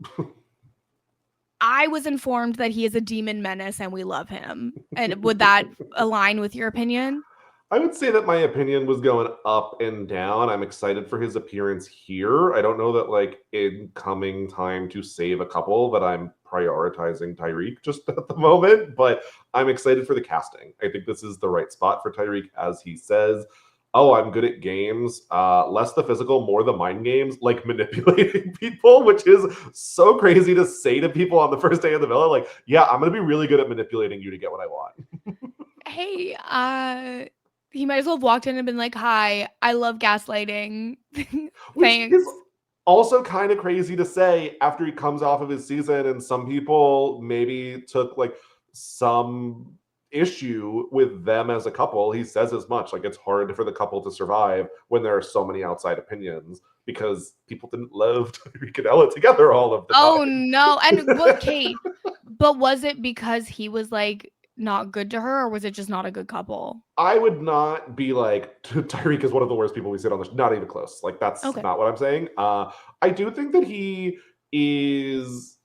S1: I was informed that he is a demon menace and we love him. And would that align with your opinion?
S2: I would say that my opinion was going up and down. I'm excited for his appearance here. I don't know that, like, in coming time to save a couple, that I'm prioritizing Tyreek just at the moment, but I'm excited for the casting. I think this is the right spot for Tyreek, as he says. Oh, I'm good at games. Less the physical, more the mind games, like manipulating people, which is so crazy to say to people on the first day of the villa. Like, yeah, I'm going to be really good at manipulating you to get what I want.
S1: Hey, he might as well have walked in and been like, "Hi, I love gaslighting."
S2: Which
S1: Thanks.
S2: is also kind of crazy to say after he comes off of his season, and some people maybe took like some issue with them as a couple. He says as much, like it's hard for the couple to survive when there are so many outside opinions because people didn't love Tyreek and Ella together all of the time.
S1: Oh no. And what, Kate? But was it because he was like not good to her, or was it just not a good couple?
S2: I would not be like, Tyreek is one of the worst people we sit on the not even close. Like that's
S1: Okay.
S2: not what I'm saying. I do think that he is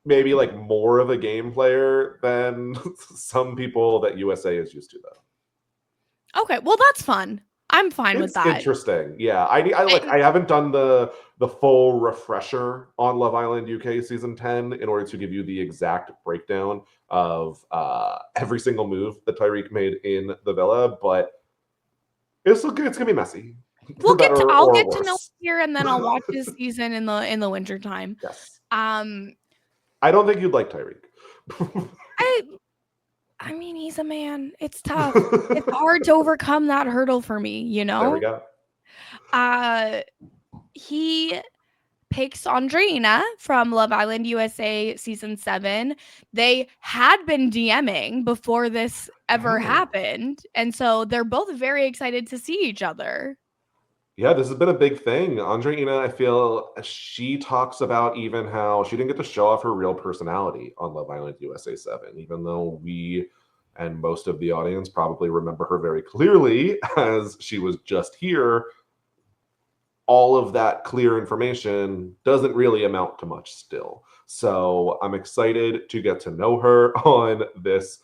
S2: maybe like more of a game player than some people that USA is used to, though.
S1: Okay. Well, that's fun. I'm fine with
S2: It's
S1: that.
S2: interesting. Yeah. I haven't done the full refresher on Love Island UK season 10 in order to give you the exact breakdown of every single move that Tyreek made in the villa, but it's gonna be messy.
S1: I'll get to know
S2: worse.
S1: here, and then I'll watch this season in the winter time.
S2: Yes.
S1: Um,
S2: I don't think you'd like Tyreek.
S1: I mean, he's a man. It's tough. It's hard to overcome that hurdle for me, you know?
S2: There we go.
S1: He picks Andrea from Love Island USA season 7. They had been DMing before this ever happened. And so they're both very excited to see each other.
S2: Yeah, this has been a big thing. Andrea, I feel she talks about even how she didn't get to show off her real personality on Love Island USA 7, even though we and most of the audience probably remember her very clearly as she was just here. All of that clear information doesn't really amount to much still. So I'm excited to get to know her on this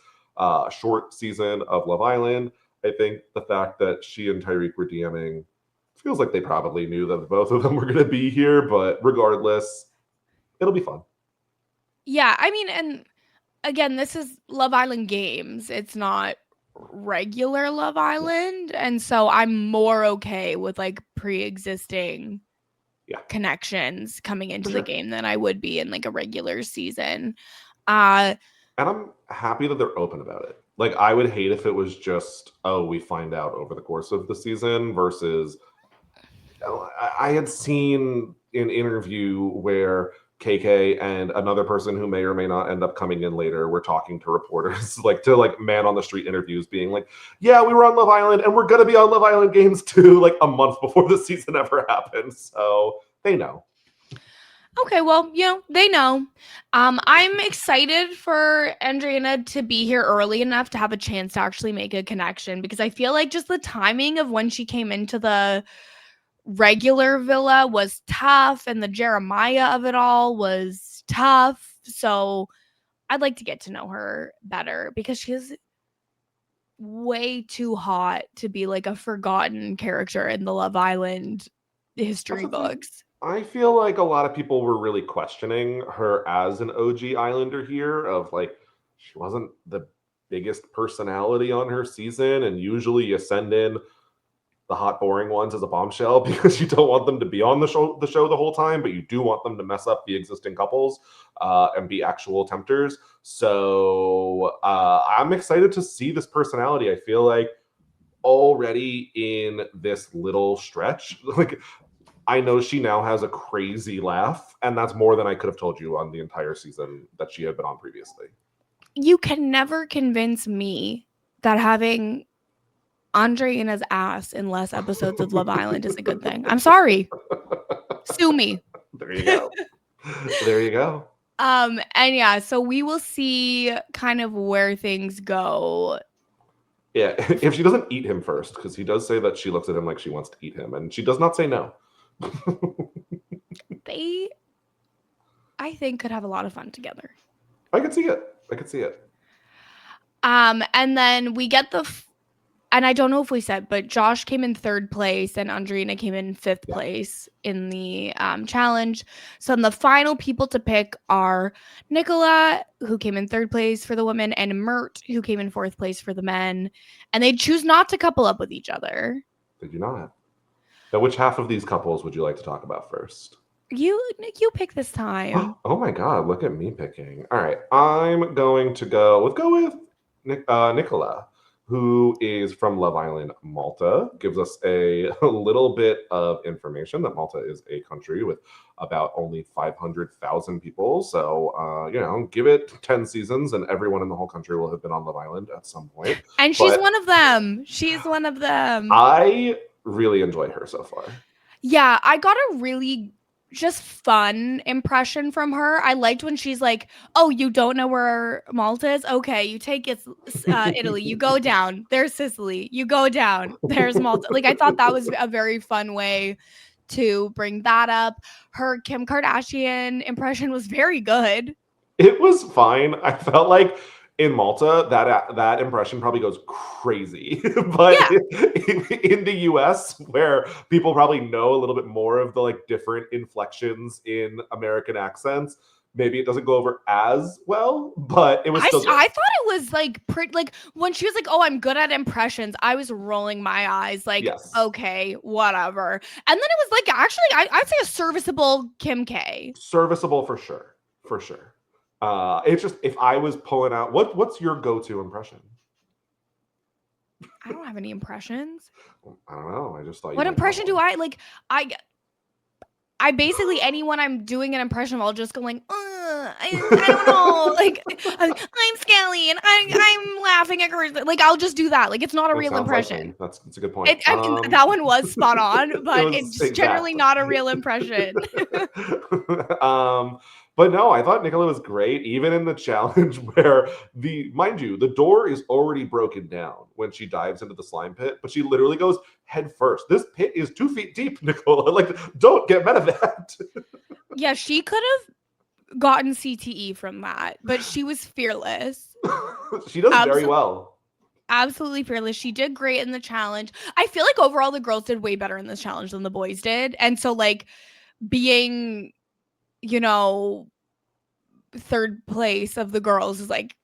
S2: short season of Love Island. I think the fact that she and Tyreek were DMing feels like they probably knew that both of them were going to be here, but regardless, it'll be fun.
S1: Yeah, I mean, and again, this is Love Island Games. It's not regular Love Island. And so I'm more okay with like pre-existing connections coming into the game than I would be in like a regular season.
S2: And I'm happy that they're open about it. Like, I would hate if it was just, oh, we find out over the course of the season versus I had seen an interview where KK and another person who may or may not end up coming in later were talking to reporters, like to like man on the street interviews, being like, yeah, we were on Love Island and we're going to be on Love Island Games too, like a month before the season ever happened. So they know.
S1: Okay, well, you know, they know. I'm excited for Andrea to be here early enough to have a chance to actually make a connection, because I feel like just the timing of when she came into the regular villa was tough, and the Jeremiah of it all was tough. So I'd like to get to know her better, because she's way too hot to be like a forgotten character in the Love Island history books.
S2: I feel like a lot of people were really questioning her as an OG Islander here, of like, she wasn't the biggest personality on her season, and usually you send in the hot, boring ones as a bombshell because you don't want them to be on the show the whole time, but you do want them to mess up the existing couples and be actual tempters. So I'm excited to see this personality. I feel like already in this little stretch, like, I know she now has a crazy laugh, and that's more than I could have told you on the entire season that she had been on previously.
S1: You can never convince me that having Andrea's ass in less episodes of Love Island is a good thing. I'm sorry. Sue me.
S2: There you go. There you go.
S1: And yeah, so we will see kind of where things go.
S2: Yeah, if she doesn't eat him first, because he does say that she looks at him like she wants to eat him, and she does not say no.
S1: They, I think, could have a lot of fun together.
S2: I could see it.
S1: And then we get and I don't know if we said, but Josh came in 3rd place and Andrea came in 5th place in the challenge. So then the final people to pick are Nicola, who came in 3rd place for the women, and Mert, who came in 4th place for the men. And they choose not to couple up with each other.
S2: They do not. Now, which half of these couples would you like to talk about first?
S1: You pick this time.
S2: Oh my God, look at me picking. All right, I'm going to go with Nicola, who is from Love Island, Malta. Gives us a little bit of information that Malta is a country with about only 500,000 people. So, give it 10 seasons and everyone in the whole country will have been on Love Island at some point.
S1: And she's one of them. She's one of them.
S2: I really enjoy her so far.
S1: Yeah, I got a really just fun impression from her. I liked when she's like, "Oh, you don't know where Malta is? Okay, you take Italy. You go down. There's Sicily. You go down. There's Malta." Like, I thought that was a very fun way to bring that up. Her Kim Kardashian impression was very good.
S2: It was fine. I felt like in Malta, that impression probably goes crazy. But in the US, where people probably know a little bit more of the like different inflections in American accents, maybe it doesn't go over as well, but it was still good.
S1: I thought it was like pretty, like when she was like, "Oh, I'm good at impressions," I was rolling my eyes like, okay, whatever. And then it was like, actually, I'd say a serviceable Kim K.
S2: Serviceable for sure. For sure. It's just, if I was pulling out, what's your go-to impression?
S1: I don't have any impressions.
S2: I don't know. I just thought.
S1: What impression do I like? I basically, anyone I'm doing an impression of, I'll just go like, I don't know, like I'm Scally and I'm laughing at her. Like, I'll just do that. Like, it's not a real impression.
S2: Like that's a good point.
S1: I mean, that one was spot on, but it's generally not a real impression.
S2: But no, I thought Nicola was great, even in the challenge where mind you, the door is already broken down when she dives into the slime pit, but she literally goes head first. This pit is 2 feet deep, Nicola. Like, don't get mad at that.
S1: Yeah, she could have gotten CTE from that, but she was fearless.
S2: She does very well.
S1: Absolutely fearless. She did great in the challenge. I feel like overall the girls did way better in this challenge than the boys did. And so, like, being, 3rd place of the girls is like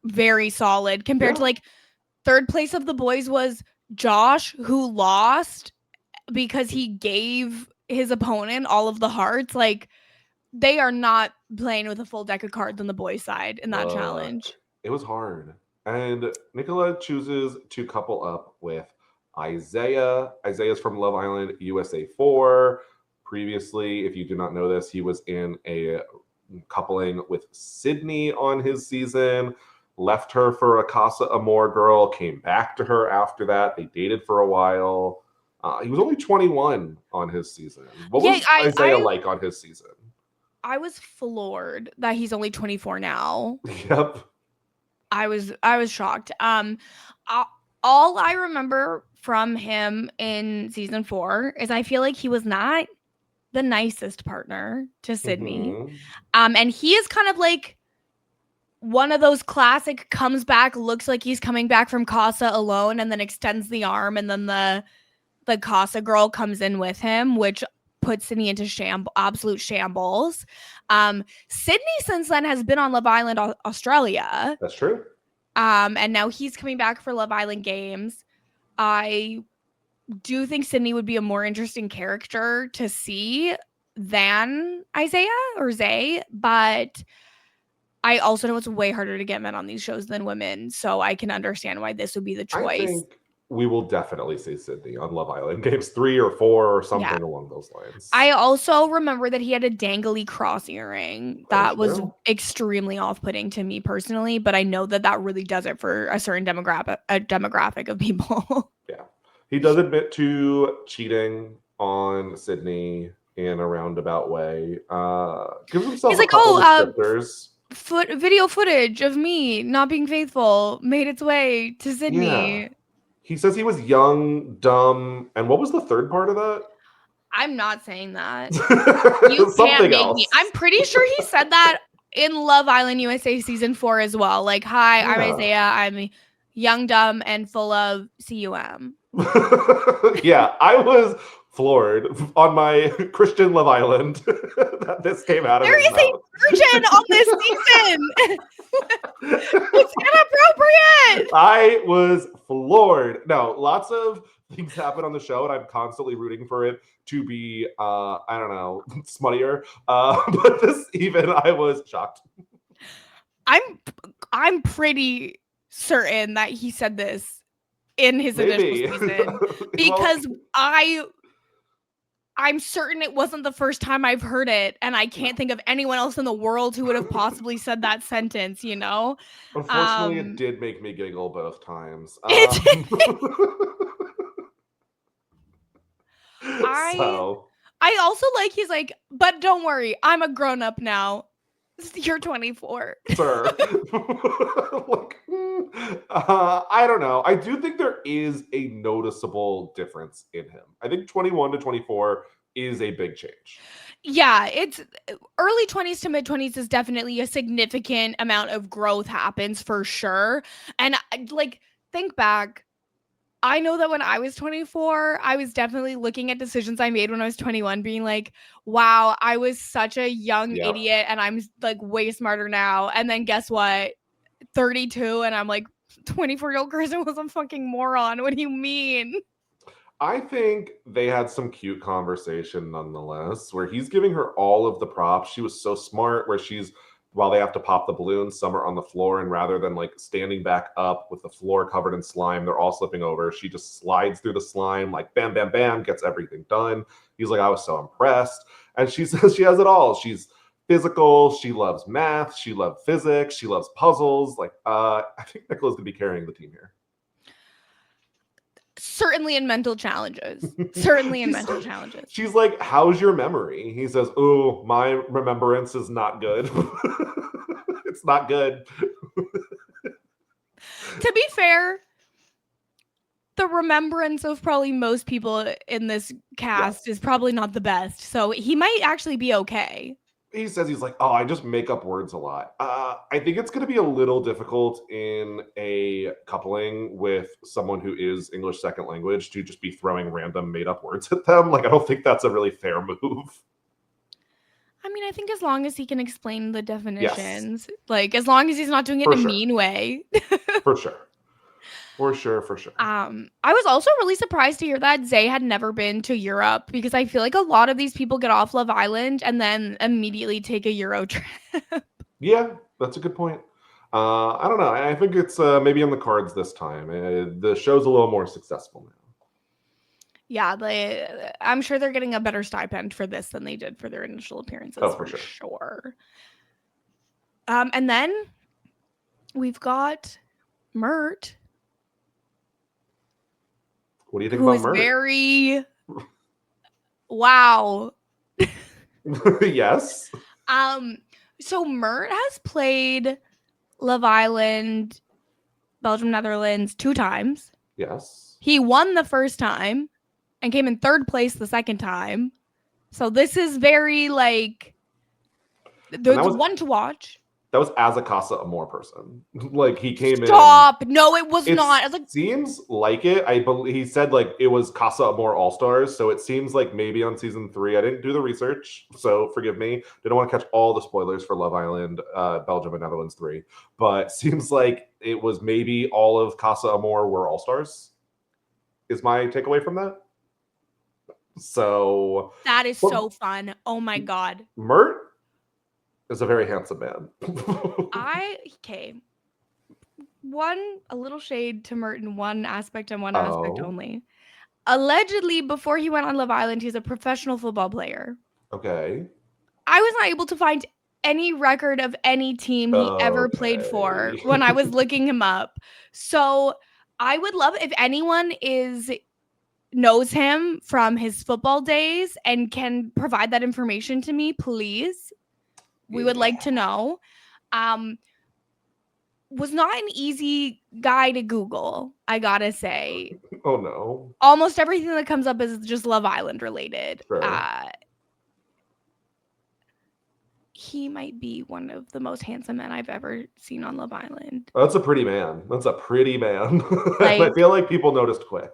S1: very solid compared to like 3rd place of the boys was Josh, who lost because he gave his opponent all of the hearts. Like, they are not playing with a full deck of cards on the boys' side in that challenge.
S2: It was hard. And Nicola chooses to couple up with Isaiah. Isaiah's from Love Island USA 4. Previously, if you do not know this, he was in a coupling with Sydney on his season, left her for a Casa Amor girl, came back to her after that. They dated for a while. He was only 21 on his season. What was Isaiah like on his season?
S1: I was floored that he's only 24 now.
S2: Yep.
S1: I was shocked. All I remember from him in season 4 is I feel like he was not the nicest partner to Sydney.
S2: Mm-hmm.
S1: And he is kind of like one of those classic comes back, looks like he's coming back from Casa alone, and then extends the arm, and then the Casa girl comes in with him, which puts Sydney into absolute shambles. Sydney since then has been on Love Island Australia.
S2: That's true.
S1: And now he's coming back for Love Island Games. I do think Sydney would be a more interesting character to see than Isaiah or Zay, but I also know it's way harder to get men on these shows than women, so I can understand why this would be the choice.
S2: we will definitely see Sydney on Love Island Games 3 or 4 or something along those lines.
S1: I also remember that he had a dangly cross earring that was extremely off-putting to me personally, but I know that that really does it for a certain demographic of people.
S2: Yeah. He does admit to cheating on Sydney in a roundabout way. Gives himself
S1: He's
S2: a
S1: like,
S2: couple descriptors.
S1: Video footage of me not being faithful made its way to Sydney.
S2: Yeah. He says he was young, dumb, and what was the third part of that?
S1: I'm not saying that. You can't make me. I'm pretty sure he said that in Love Island USA season 4 as well. Like, hi, I'm Isaiah. I'm young, dumb, and full of cum.
S2: Yeah, I was floored on my Christian Love Island that this came out of his mouth.
S1: There is a virgin on this season. It's inappropriate.
S2: I was floored. No, lots of things happen on the show, and I'm constantly rooting for it to be, I don't know, smuttier. But this even, I was shocked.
S1: I'm pretty certain that he said this in his initial season because I'm certain it wasn't the first time I've heard it, and I can't think of anyone else in the world who would have possibly said that sentence, you know?
S2: Unfortunately, it did make me giggle both times.
S1: I also like, he's like, but don't worry, I'm a grown-up now. You're 24.
S2: Sir. Like, I don't know. I do think there is a noticeable difference in him. I think 21 to 24 is a big change.
S1: Yeah, it's early 20s to mid 20s is definitely a significant amount of growth happens for sure. And like, think back. I know that when I was 24, I was definitely looking at decisions I made when I was 21 being like, wow, I was such a young idiot and I'm like way smarter now. And then guess what? 32 and I'm like, 24-year-old Kirsten was a fucking moron. What do you mean?
S2: I think they had some cute conversation nonetheless, where he's giving her all of the props. She was so smart, where while they have to pop the balloons, some are on the floor, and rather than like standing back up with the floor covered in slime, they're all slipping over. She just slides through the slime, like bam, bam, bam, gets everything done. He's like, I was so impressed. And she says she has it all. She's physical, she loves math, she loves physics, she loves puzzles. Like, I think Nicola's gonna be carrying the team here.
S1: Certainly in mental challenges. Certainly in mental challenges.
S2: She's like, how's your memory? He says, oh, my remembrance is not good. It's not good.
S1: To be fair, the remembrance of probably most people in this cast is probably not the best. So he might actually be okay.
S2: He says he's like, oh, I just make up words a lot. I think it's going to be a little difficult in a coupling with someone who is English second language to just be throwing random made up words at them. Like, I don't think that's a really fair move.
S1: I mean, I think as long as he can explain the definitions, like as long as he's not doing it in a mean way.
S2: For sure. For sure.
S1: I was also really surprised to hear that Zay had never been to Europe because I feel like a lot of these people get off Love Island and then immediately take a Euro trip.
S2: Yeah, that's a good point. I don't know. I think it's maybe on the cards this time. The show's a little more successful now.
S1: Yeah, I'm sure they're getting a better stipend for this than they did for their initial appearances.
S2: Oh, for sure.
S1: And then we've got Mert.
S2: What do you think about Mert?
S1: Very wow.
S2: Yes.
S1: So Mert has played Love Island, Belgium, Netherlands 2 times.
S2: Yes.
S1: He won the first time and came in 3rd place the second time. So this is very like there's one to watch.
S2: That was as a Casa Amor person. Like, he came in.
S1: Stop! No, it was not. It like,
S2: seems like it. I believe he said like it was Casa Amor All Stars, so it seems like maybe on season 3. I didn't do the research, so forgive me. Didn't want to catch all the spoilers for Love Island, Belgium and Netherlands 3, but seems like it was maybe all of Casa Amor were All Stars. Is my takeaway from that? So
S1: that is so fun. Oh my god.
S2: Mert is a very handsome man.
S1: a little shade to Mert in one aspect and one aspect
S2: Oh,
S1: only. Allegedly, before he went on Love Island, he's a professional football player.
S2: okay.
S1: I was not able to find any record of any team he ever played for
S2: Okay.
S1: when I was looking him up. So I would love if anyone knows him from his football days and can provide that information to me, please. We would like to know. Was not an easy guy to Google, I gotta say.
S2: Oh no.
S1: Almost everything that comes up is just Love Island related.
S2: Sure.
S1: He might be one of the most handsome men I've ever seen on Love Island.
S2: That's a pretty man. That's a pretty man. And I
S1: Like,
S2: feel like people noticed quick.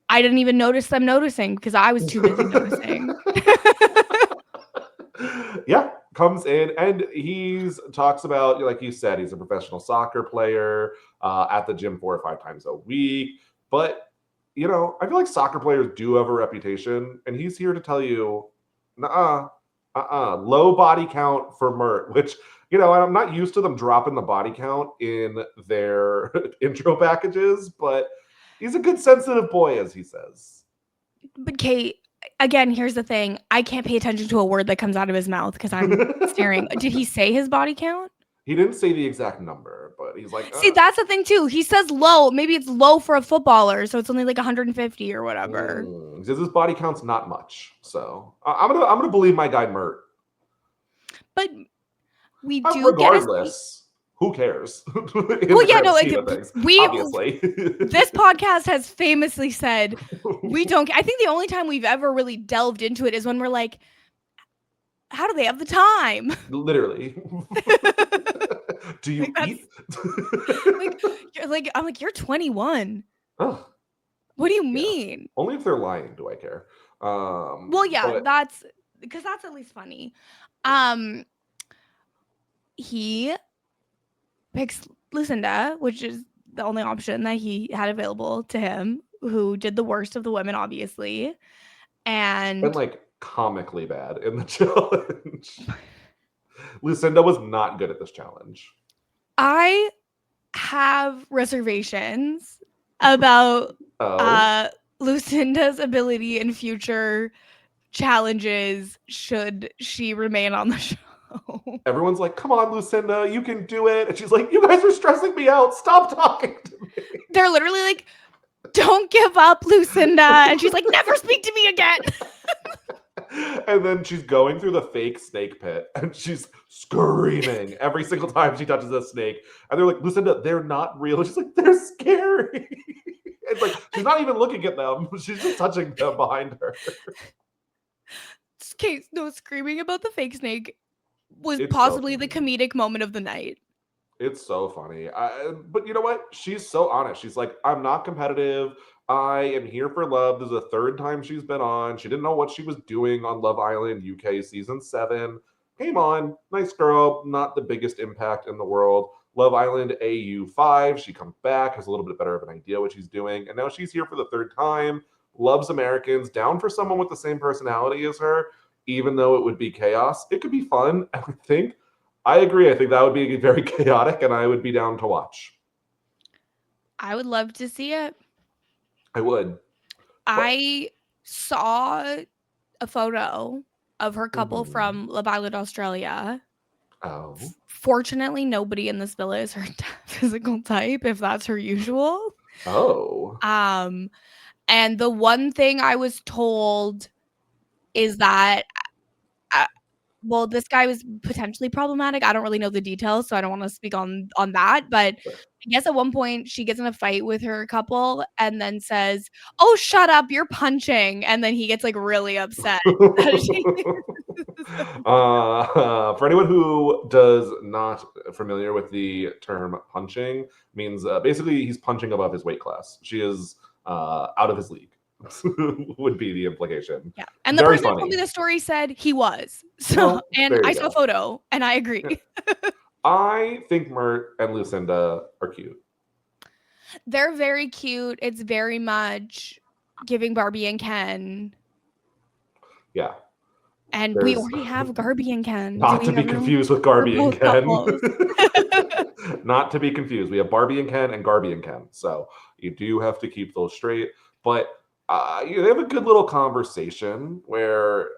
S1: I didn't even notice them noticing because I was too busy noticing.
S2: Yeah, comes in and he's talks about, like you said, he's a professional soccer player at the gym 4 or 5 times a week. But you know, I feel like soccer players do have a reputation, and he's here to tell you, low body count for Mert, which, you know, I'm not used to them dropping the body count in their intro packages, but he's a good sensitive boy, as he says.
S1: But Kate, again, here's the thing. I can't pay attention to a word that comes out of his mouth because I'm staring. Did he say his body count?
S2: He didn't say the exact number, but he's like,
S1: See, that's the thing too. He says low. Maybe it's low for a footballer, so it's only like 150 or whatever.
S2: He says his body count's not much. So I'm gonna believe my guy Mert.
S1: But we do
S2: regardless. Who cares?
S1: Well, yeah, no, like,
S2: obviously.
S1: This podcast has famously said we don't. I think the only time we've ever really delved into it is when we're like, how do they have the time?
S2: Literally. Do you eat?
S1: I'm like, you're 21.
S2: Oh,
S1: what do you mean?
S2: Only if they're lying do I care.
S1: Well, yeah, that's because that's at least funny. He picks Lucinda, which is the only option that he had available to him, who did the worst of the women, obviously. And
S2: like comically bad in the challenge. Lucinda was not good at this challenge.
S1: I have reservations about Lucinda's ability in future challenges should she remain on the show.
S2: Everyone's like, come on, Lucinda, you can do it. And she's like, you guys are stressing me out. Stop talking to me.
S1: They're literally like, don't give up, Lucinda. And she's like, never speak to me again.
S2: And then she's going through the fake snake pit and she's screaming every single time she touches a snake. And they're like, Lucinda, they're not real. And she's like, they're scary. It's like, she's not even looking at them. She's just touching them behind her.
S1: Okay, no, screaming about the fake snake was possibly the comedic moment of the night.
S2: It's so funny. But you know what? She's so honest. She's like, I'm not competitive. I am here for love. This is the 3rd time she's been on. She didn't know what she was doing on Love Island UK season 7. Came on. Nice girl. Not the biggest impact in the world. Love Island AU 5. She comes back, has a little bit better of an idea what she's doing. And now she's here for the 3rd time. Loves Americans. Down for someone with the same personality as her. Even though it would be chaos, it could be fun. I agree. I think that would be very chaotic, and I would be down to watch.
S1: I would love to see it.
S2: I would.
S1: I saw a photo of her couple from Love Island, Australia.
S2: Oh.
S1: Fortunately, nobody in this villa is her physical type, if that's her usual.
S2: Oh.
S1: And the one thing I was told is that, well, this guy was potentially problematic. I don't really know the details, so I don't want to speak on that. But I guess at one point she gets in a fight with her couple and then says, "Oh, shut up, you're punching." And then he gets like really upset.
S2: For anyone who does not familiar with the term punching, means basically he's punching above his weight class. She is out of his league. Would be the implication.
S1: Yeah, and the person who told me the story said he was. So, and I saw a photo, and I agree.
S2: Yeah. I think Mert and Lucinda are cute.
S1: They're very cute. It's very much giving Garvey and Ken.
S2: Yeah.
S1: And we already have Garvey and Ken.
S2: Not to be confused with
S1: for
S2: Garvey and
S1: both
S2: Ken.
S1: couples?
S2: Not to be confused. We have Barbie and Ken and Garvey and Ken. So you do have to keep those straight. But they have a good little conversation where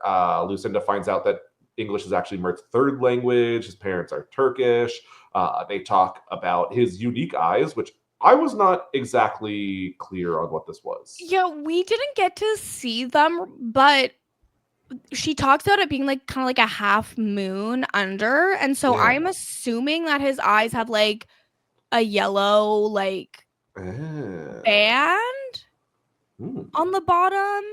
S2: Lucinda finds out that English is actually Mert's third language. His parents are Turkish. They talk about his unique eyes, which I was not exactly clear on what this was.
S1: Yeah, we didn't get to see them, but she talks about it being like kind of like a half moon under. And so I'm assuming that his eyes have like a yellow like band on the bottom.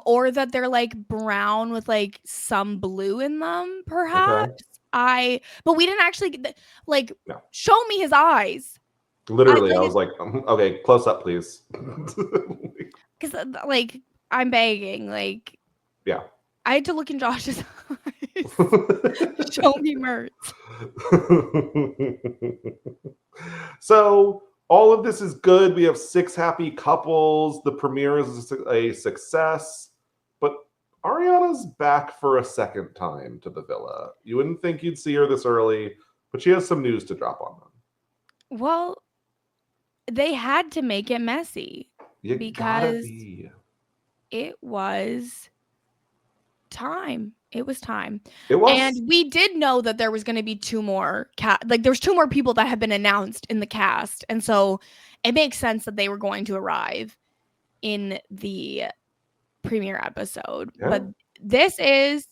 S1: Or that they're like brown with like some blue in them, perhaps. But we didn't actually show me his eyes.
S2: Literally, I was like, okay, close up, please.
S1: Because like I'm begging, like I had to look in Josh's eyes. Show me Mert.
S2: So all of this is good. We have 6 happy couples. The premiere is a success. But Ariana's back for a second time to the villa. You wouldn't think you'd see her this early, but she has some news to drop on them.
S1: Well, they had to make it messy because it was time. It was time.
S2: It was.
S1: And we did know that there was going to be 2 more there's 2 more people that have been announced in the cast. And so it makes sense that they were going to arrive in the premiere episode. Yeah. But this is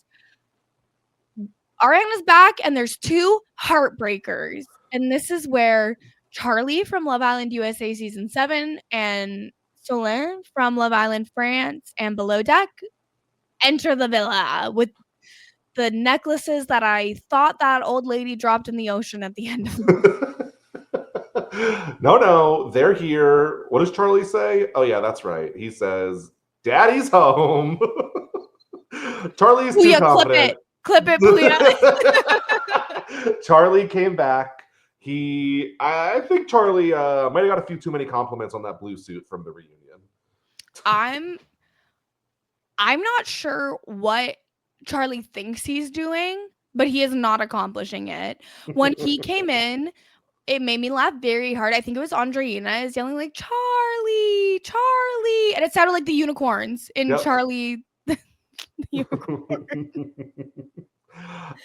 S1: Ariana's back and there's 2 heartbreakers. And this is where Charlie from Love Island USA season 7 and Solène from Love Island France and Below Deck enter the villa with the necklaces that I thought that old lady dropped in the ocean at the end of the
S2: No, they're here. What does Charlie say? Oh yeah, that's right. He says, "Daddy's home." Charlie's too confident.
S1: Clip it, Puya.
S2: Charlie came back. I think Charlie might have got a few too many compliments on that blue suit from the reunion.
S1: I'm not sure what Charlie thinks he's doing, but he is not accomplishing it. When he came in, it made me laugh very hard. I think it was Andrea is yelling like, "Charlie, Charlie," and it sounded like the unicorns in Charlie the Unicorn.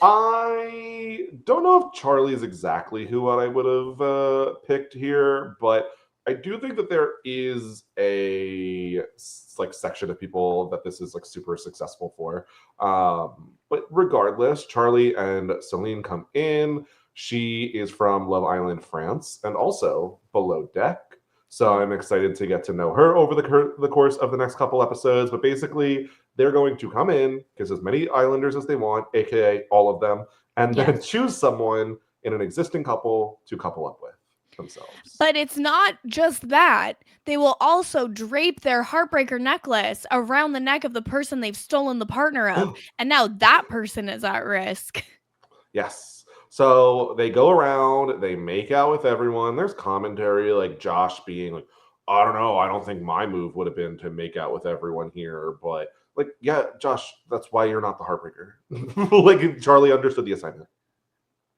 S2: I don't know if Charlie is exactly who I would have picked here, but I do think that there is a section of people that this is super successful for. But regardless, Charlie and Solène come in. She is from Love Island France and also Below Deck. So I'm excited to get to know her over the course of the next couple episodes. But basically, they're going to come in, kiss as many Islanders as they want, aka all of them, and then choose someone in an existing couple to couple up with themselves.
S1: But it's not just that. They will also drape their heartbreaker necklace around the neck of the person they've stolen the partner of. And now that person is at risk.
S2: Yes. So they go around, they make out with everyone. There's commentary like Josh being like, I don't know, I don't think my move would have been to make out with everyone here. But Josh, that's why you're not the heartbreaker. Charlie understood the assignment.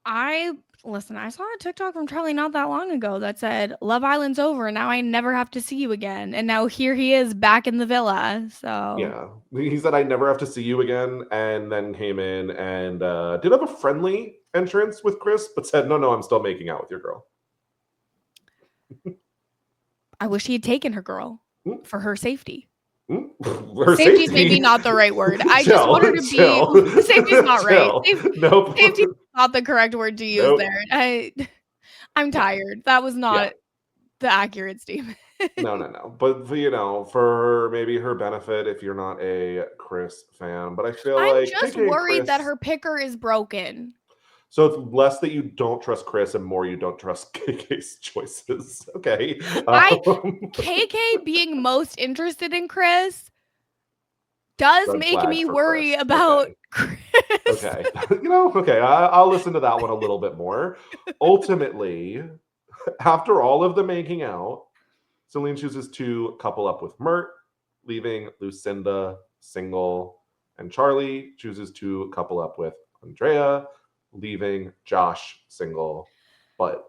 S1: I saw a TikTok from Charlie not that long ago that said, Love Island's over, and now I never have to see you again. And now here he is back in the villa. So
S2: yeah, he said, I never have to see you again, and then came in and did have a friendly entrance with Chris, but said, no, I'm still making out with your girl.
S1: I wish he had taken her girl for her safety.
S2: Her
S1: safety is maybe not the right word. I just want her to be. Safety's not right.
S2: Nope.
S1: Safety is not the correct word to use there. I'm tired. That was not the accurate statement.
S2: No. But for maybe her benefit, if you're not a Chris fan, but I feel
S1: I'm just worried that her picker is broken.
S2: So it's less that you don't trust Chris and more you don't trust KK's choices. Okay.
S1: KK being most interested in Chris does make me worry about Chris.
S2: Okay. Okay. I'll listen to that one a little bit more. Ultimately, after all of the making out, Solène chooses to couple up with Mert, leaving Lucinda single And Charlie chooses to couple up with Andrea, leaving Josh single. But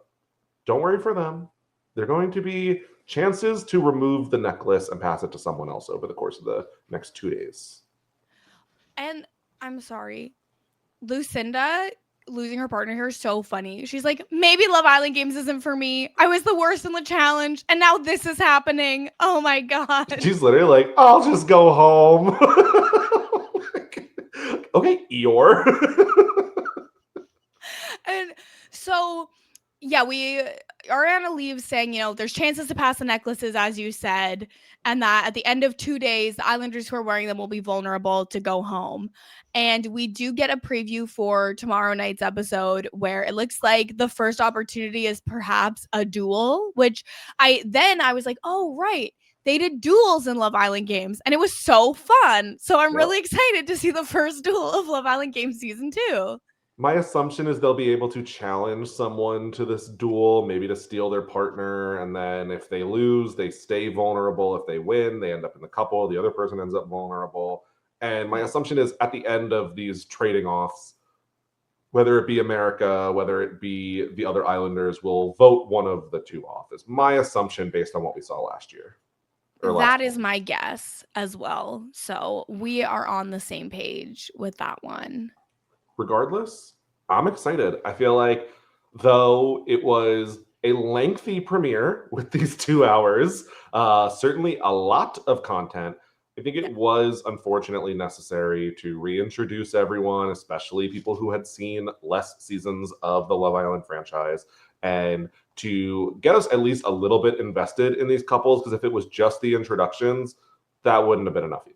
S2: don't worry for them. They're going to be chances to remove the necklace and pass it to someone else over the course of the next 2 days.
S1: And I'm sorry, Lucinda losing her partner here is so funny. She's like, maybe Love Island Games isn't for me. I was the worst in the challenge, and now this is happening. Oh my god.
S2: She's literally like, I'll just go home. Okay, Eeyore.
S1: And so, yeah, Ariana leaves saying, there's chances to pass the necklaces, as you said, and that at the end of 2 days, the Islanders who are wearing them will be vulnerable to go home. And we do get a preview for tomorrow night's episode where it looks like the first opportunity is perhaps a duel, which I was like, oh, right. They did duels in Love Island Games, and it was so fun. So I'm really excited to see the first duel of Love Island Games Season 2.
S2: My assumption is they'll be able to challenge someone to this duel, maybe to steal their partner, and then if they lose, they stay vulnerable. If they win, they end up in the couple. The other person ends up vulnerable. And my assumption is at the end of these trading offs, whether it be America, whether it be the other Islanders, will vote one of the two off. Is my assumption based on what we saw last year.
S1: That is my guess as well. So we are on the same page with that one.
S2: Regardless, I'm excited. I feel like though it was a lengthy premiere with these 2 hours, certainly a lot of content, I think it was unfortunately necessary to reintroduce everyone, especially people who had seen less seasons of the Love Island franchise, and to get us at least a little bit invested in these couples, because if it was just the introductions, that wouldn't have been enough either.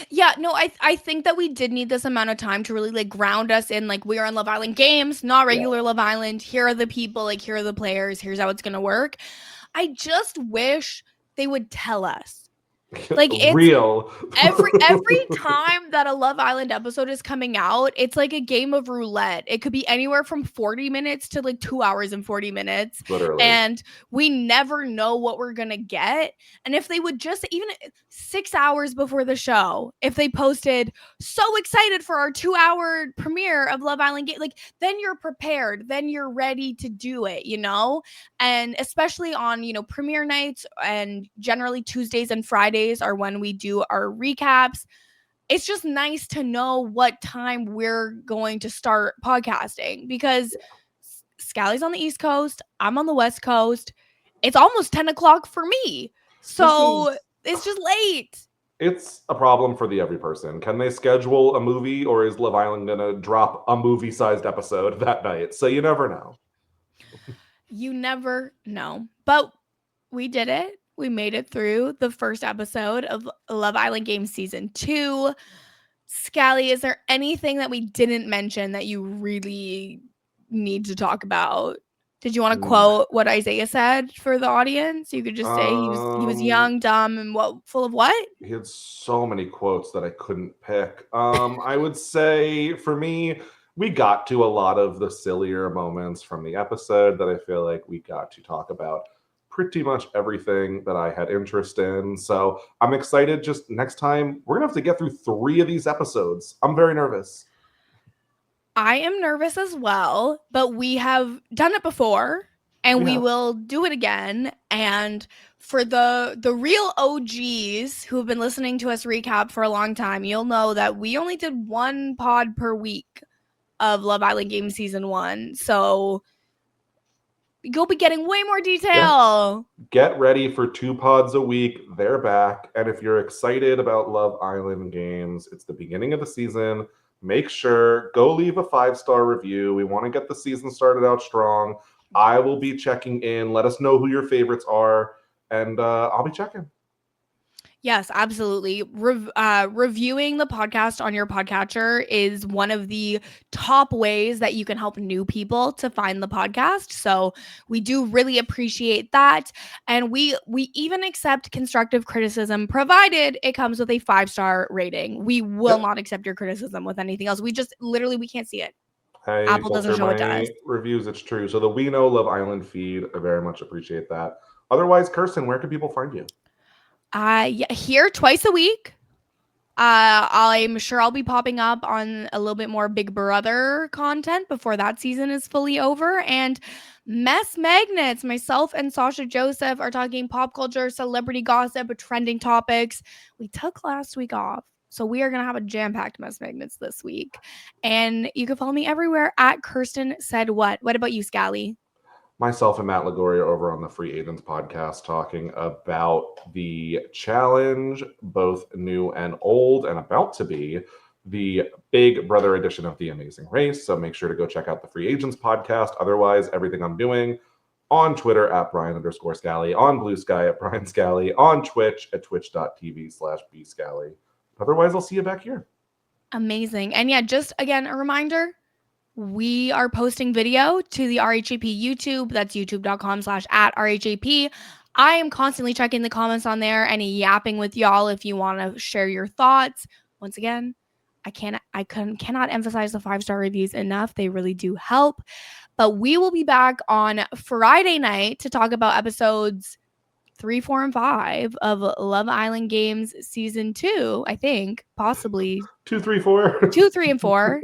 S1: Yeah, no, I think that we did need this amount of time to really like ground us in like we are on Love Island Games, not regular Love Island. Here are the people, like here are the players, here's how it's gonna work. I just wish they would tell us. Like it's
S2: real.
S1: every time that a Love Island episode is coming out, it's like a game of roulette. It could be anywhere from 40 minutes to like 2 hours and 40 minutes.
S2: Literally.
S1: And we never know what we're going to get. And if they would just, even 6 hours before the show, if they posted, so excited for our 2-hour premiere of Love Island Game, like then you're prepared, then you're ready to do it, And especially on, premiere nights, and generally Tuesdays and Fridays are when we do our recaps. It's just nice to know what time we're going to start podcasting, because Scally's on the East Coast, I'm on the West Coast. It's almost 10 o'clock for me. So it's just late.
S2: It's a problem for the every person. Can they schedule a movie, or is Love Island going to drop a movie-sized episode that night? So you never know.
S1: You never know. But we did it. We made it through the first episode of Love Island Games Season 2. Scally, is there anything that we didn't mention that you really need to talk about? Did you want to quote what Isaiah said for the audience? You could just say he was young, dumb, and full of what?
S2: He had so many quotes that I couldn't pick. I would say for me, we got to a lot of the sillier moments from the episode that I feel like we got to talk about pretty much everything that I had interest in. So I'm excited. Just next time, we're going to have to get through 3 of these episodes. I'm very nervous.
S1: I am nervous as well, but we have done it before, and we will do it again. And for the real OGs who have been listening to us recap for a long time, you'll know that we only did 1 pod per week of Love Island Games Season 1. So you'll be getting way more detail.
S2: Yeah. Get ready for 2 pods a week. They're back. And if you're excited about Love Island Games, it's the beginning of the season. Make sure, go leave a 5-star review. We want to get the season started out strong. I will be checking in. Let us know who your favorites are. And I'll be checking.
S1: Yes, absolutely. Reviewing the podcast on your podcatcher is one of the top ways that you can help new people to find the podcast. So we do really appreciate that. And we even accept constructive criticism, provided it comes with a 5-star rating. We will not accept your criticism with anything else. We can't see it.
S2: Hey,
S1: Apple doesn't show it to us.
S2: Reviews, it's true. So the We Know Love Island feed, I very much appreciate that. Otherwise, Kirsten, where can people find you?
S1: Here twice a week I'm sure I'll be popping up on a little bit more Big Brother content before that season is fully over. And Mess Magnets, myself and Sasha Joseph are talking pop culture, celebrity gossip, trending topics. We took last week off, so we are going to have a jam-packed Mess Magnets this week. And you can follow me everywhere at Kirsten Said What. What about you, Scally?
S2: Myself and Matt Lagoria over on the Free Agents podcast talking about the challenge, both new and old, and about to be the Big Brother edition of The Amazing Race. So make sure to go check out the Free Agents podcast. Otherwise, everything I'm doing on Twitter at Brian_Scally, on Blue Sky at Brian Scally, on Twitch at twitch.tv/bscally. Otherwise, I'll see you back here.
S1: Amazing. And yeah, just again, a reminder, we are posting video to the RHAP YouTube. That's youtube.com/@RHAP. I am constantly checking the comments on there and yapping with y'all if you want to share your thoughts. Once again, I cannot emphasize the 5-star reviews enough. They really do help. But we will be back on Friday night to talk about episodes 3, 4, and 5 of Love Island Games Season 2, I think, possibly
S2: 2, 3, 4.
S1: 2, 3, and 4.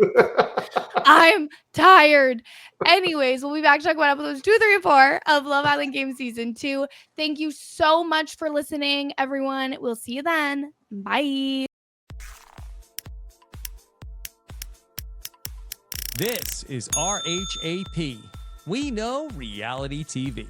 S1: I'm tired. Anyways, we'll be back to talk about episodes 2, 3, and 4 of Love Island Games Season 2. Thank you so much for listening, everyone. We'll see you then. Bye.
S3: This is RHAP. We know reality TV.